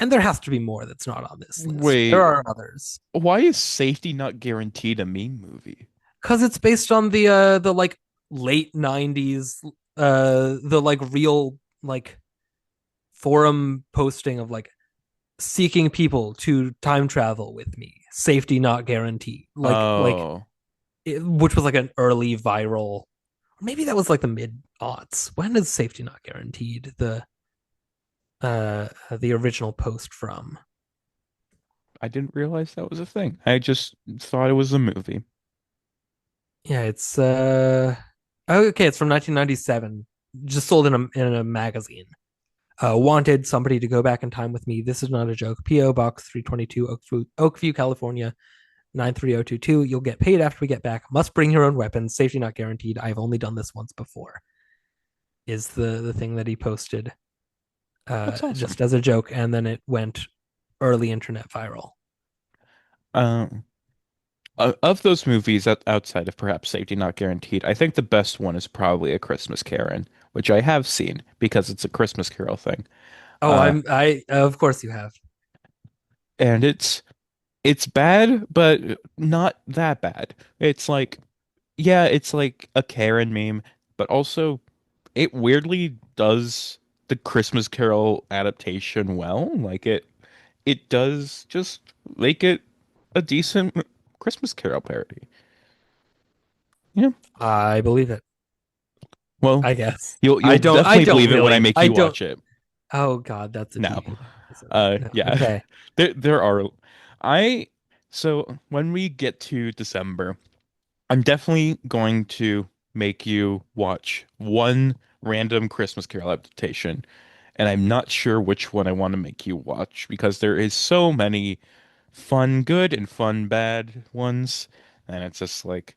And there has to be more that's not on this list. There Wait, are others why is safety not guaranteed a meme movie? because it's based on the like late '90s, the like real like forum posting of like seeking people to time travel with me. Safety not guaranteed. Like Oh. which was like an early viral. Maybe that was like the mid aughts. When is Safety Not Guaranteed? The original post from. I didn't realize that was a thing. I just thought it was a movie. Yeah, it's oh, okay, it's from 1997. Just sold in a magazine. Wanted somebody to go back in time with me. This is not a joke. PO Box 322 Oakview, California 93022. You'll get paid after we get back. Must bring your own weapons. Safety not guaranteed. I've only done this once before. Is the thing that he posted That's awesome. just as a joke, and then it went early internet viral. Um, of those movies outside of perhaps Safety Not Guaranteed, I think the best one is probably A Christmas Carol, which I have seen because it's a Christmas Carol thing. Oh, Uh, I of course you have. and it's bad, but not that bad. It's like, yeah, it's like a Karen meme, but also it weirdly does the Christmas Carol adaptation well. Like it does just make it a decent Christmas Carol parody. Yeah. I believe it. Well, I guess. you'll I definitely don't believe it when I really. make I you don't. watch it. Oh God, that's a No. TV episode. No. Yeah. Okay. There are I so when we get to December, I'm definitely going to make you watch one random Christmas Carol adaptation, and I'm not sure which one I want to make you watch because there is so many fun good and fun bad ones, and it's just like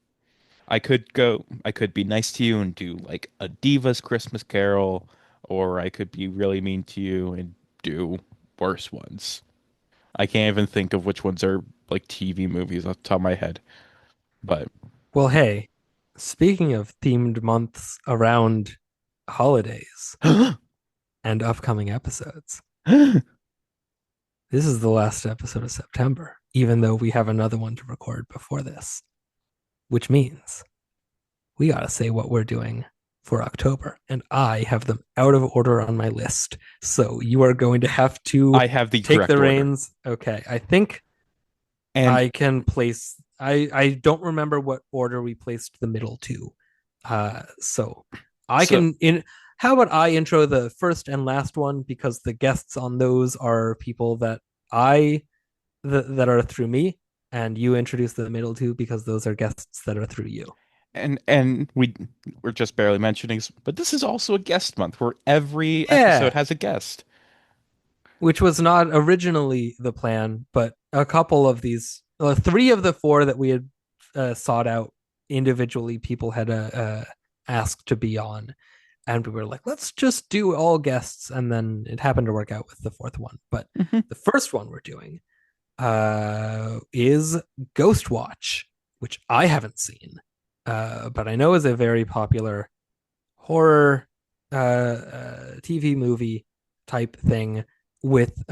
I could be nice to you and do like a Divas Christmas Carol, or I could be really mean to you and do worse ones. I can't even think of which ones are like TV movies off the top of my head, but Well, hey, speaking of themed months around holidays and upcoming episodes, this is the last episode of September, even though we have another one to record before this, which means we got to say what we're doing for October. And I have them out of order on my list. So you are going to have to I have the take the correct order. reins. Okay. I think And I can place, I don't remember what order we placed the middle two. So I so can, how about I intro the first and last one because the guests on those are people that I, that are through me, and you introduce the middle two because those are guests that are through you. and we're just barely mentioning, but this is also a guest month where every episode Yeah, has a guest. which was not originally the plan, but a couple of these, three of the four that we had sought out individually, people had asked to be on, and we were like, let's just do all guests, and then it happened to work out with the fourth one. But Mhm. the first one we're doing is Ghost Watch, which I haven't seen, but I know is a very popular horror TV movie type thing with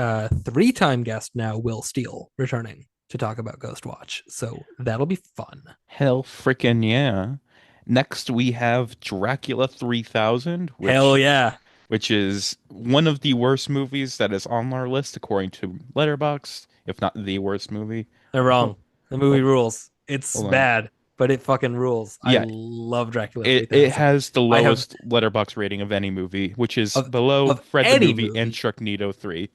three-time guest now Will Steele returning to talk about Ghost Watch. So that'll be fun. Hell frickin' yeah. Next we have Dracula 3000, Hell yeah. which is one of the worst movies that is on our list according to Letterboxd, if not the worst movie. They're Hold, wrong. The movie hold, rules. It's hold on. bad, but it fucking rules. I Yeah, love Dracula it 3000. has the I have lowest Letterboxd rating of any movie, which is of below of Fred the any Movie and movie. Sharknado 3.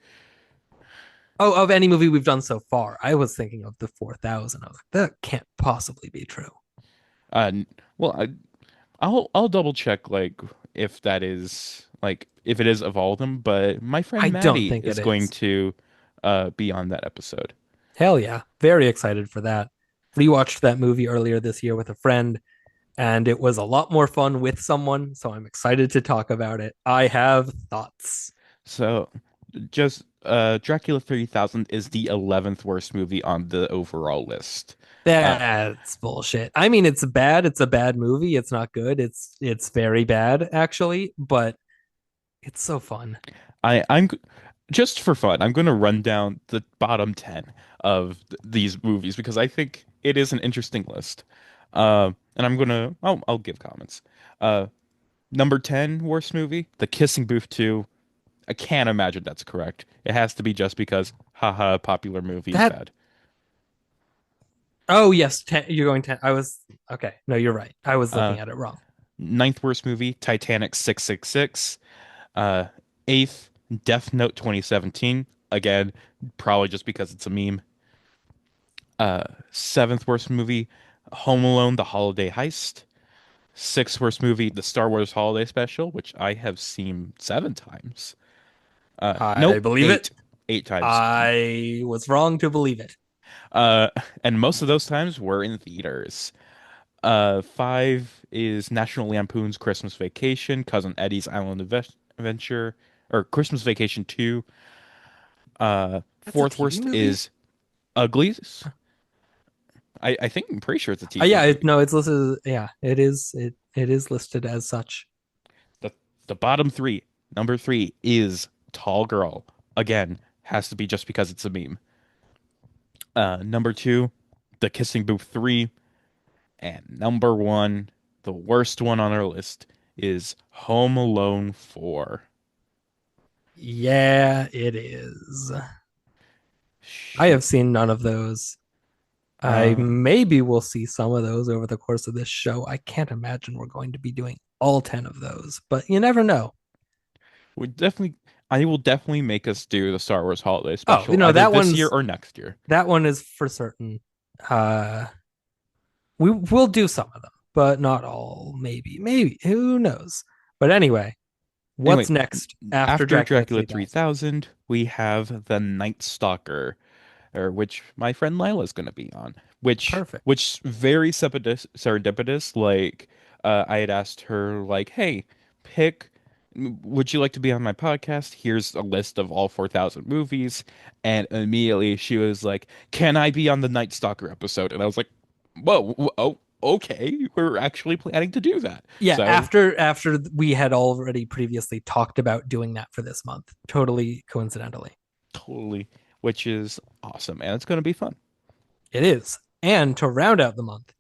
Oh, of any movie we've done so far. I was thinking of the 4000. I was like, that can't possibly be true. Uh, well, I'll double check like if that is like if it is of all of them, but my I friend don't Maddie think it is going is. to be on that episode. Hell yeah. Very excited for that. Rewatched that movie earlier this year with a friend, and it was a lot more fun with someone. So I'm excited to talk about it. I have thoughts. So just Dracula 3000 is the 11th worst movie on the overall list. Uh That's bullshit. I mean, it's bad. It's a bad movie. It's not good. It's very bad actually, but it's so fun. I'm just for fun, I'm going to run down the bottom 10 of these movies because I think it is an interesting list. And I'll give comments. Uh Number 10 worst movie, The Kissing Booth 2. I can't imagine that's correct. It has to be just because, haha, popular movie is That bad. Oh yes, you're going 10. I was okay. No, you're right. I was Uh, looking at it wrong. ninth worst movie, Titanic 666. Uh, eighth, Death Note 2017. Again, probably just because it's a meme. Seventh worst movie, Home Alone: The Holiday Heist. Sixth worst movie, The Star Wars Holiday Special, which I have seen 7 times. I Nope, believe it. eight, 8 times. I was wrong to believe it. Uh, and most of those times were in theaters. Five is National Lampoon's Christmas Vacation, Cousin Eddie's Island Adventure, or Christmas Vacation 2. That's a Fourth TV worst movie. is Uglies. I think I'm pretty sure it's a TV Yeah, movie. no, it's listed. Yeah, it is. It is listed as such. The the bottom three. Number three is Tall Girl. Again, has to be just because it's a meme. Number two, The Kissing Booth 3. And number one, the worst one on our list, is Home Alone 4. Yeah, it is. I have Shoot. seen none of those. I Uh, maybe will see some of those over the course of this show. I can't imagine we're going to be doing all 10 of those, but you never know. we definitely, I will definitely make us do the Star Wars Holiday Oh, Special either this year or next year. that one is for certain. Uh we will do some of them, but not all. Maybe. Who knows? But anyway, what's Anyway, next after after Dracula Dracula 3000? 3000, we have the Night Stalker, or which my friend Lila's going to be on, Perfect. which very serendipitous. Like, I had asked her, like, "Hey, pick. Would you like to be on my podcast? Here's a list of all 4,000 movies." And immediately she was like, "Can I be on the Night Stalker episode?" And I was like, "Whoa, oh, okay. We're actually planning to do that." Yeah, So after we had already previously talked about doing that for this month, totally coincidentally. totally, which is awesome, and it's going to be fun. It is. And to round out the month,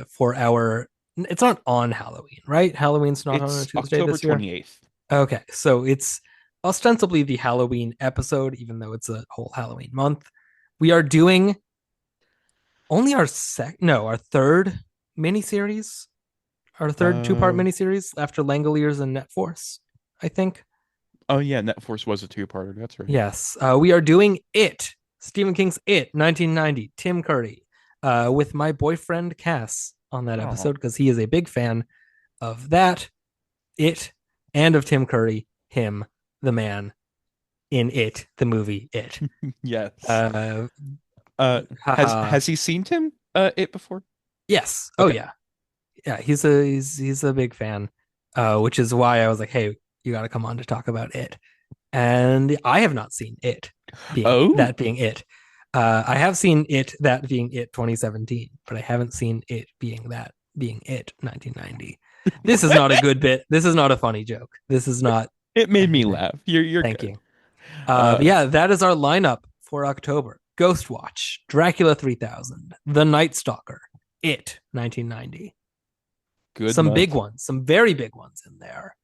for our it's not on Halloween, right? Halloween's not on a It's Tuesday October this year. 28th. Okay, so it's ostensibly the Halloween episode, even though it's a whole Halloween month. We are doing only our third miniseries, our third two-part Uh, miniseries after Langoliers and Net Force, I think. oh yeah, Net Force was a two-parter. That's right. Yes, we are doing It, Stephen King's It, 1990, Tim Curry, with my boyfriend Cass on that Oh, episode because he is a big fan of that, It, and of Tim Curry, him, the man in It, the movie It. yes. Uh, Has haha. has he seen Tim it before? Yes. Oh Okay. yeah. Yeah. He's a big fan, which is why I was like, hey, you got to come on to talk about It. And I have not seen It Oh, being It. I have seen It that being It 2017, but I haven't seen It being It 1990. This is not a good bit. This is not a funny joke. This is not it made me anything. laugh. You're Thank good. you. Uh, Yeah, that is our lineup for October. Ghost Watch, Dracula 3000, The Night Stalker, It 1990. good Some big month. ones, some very big ones in there.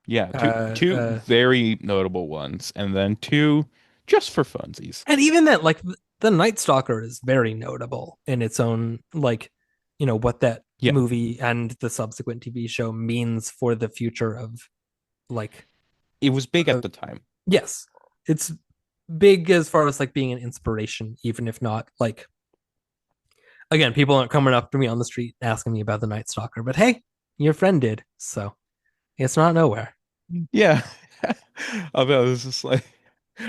Yeah, two Uh, two uh, very notable ones, and then two just for funsies. and even then, like The Night Stalker is very notable in its own, like, what that Yeah, movie and the subsequent TV show means for the future of, like, it was big at uh, the time. yes, it's big as far as like being an inspiration, even if not like, again, people aren't coming up to me on the street asking me about the Night Stalker, but hey, your friend did, so it's not nowhere. Yeah. I was just like,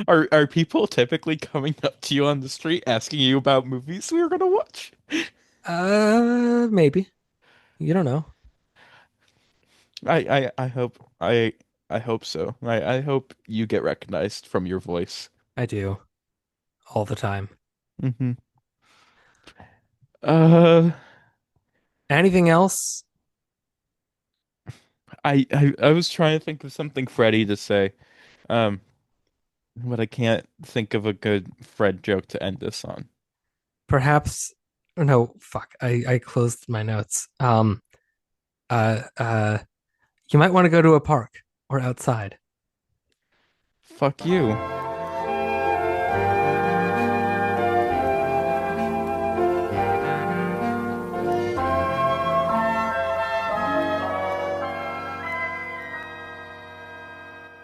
are people typically coming up to you on the street asking you about movies we were gonna watch? Maybe you don't know. I hope I hope so. I hope you get recognized from your voice. I do all the time. Hmm. Uh, Anything else? I was trying to think of something Freddie to say, um, but I can't think of a good Fred joke to end this on. Perhaps. No, fuck. I closed my notes. Uh, uh, you might want to go to a park or outside. Fuck you.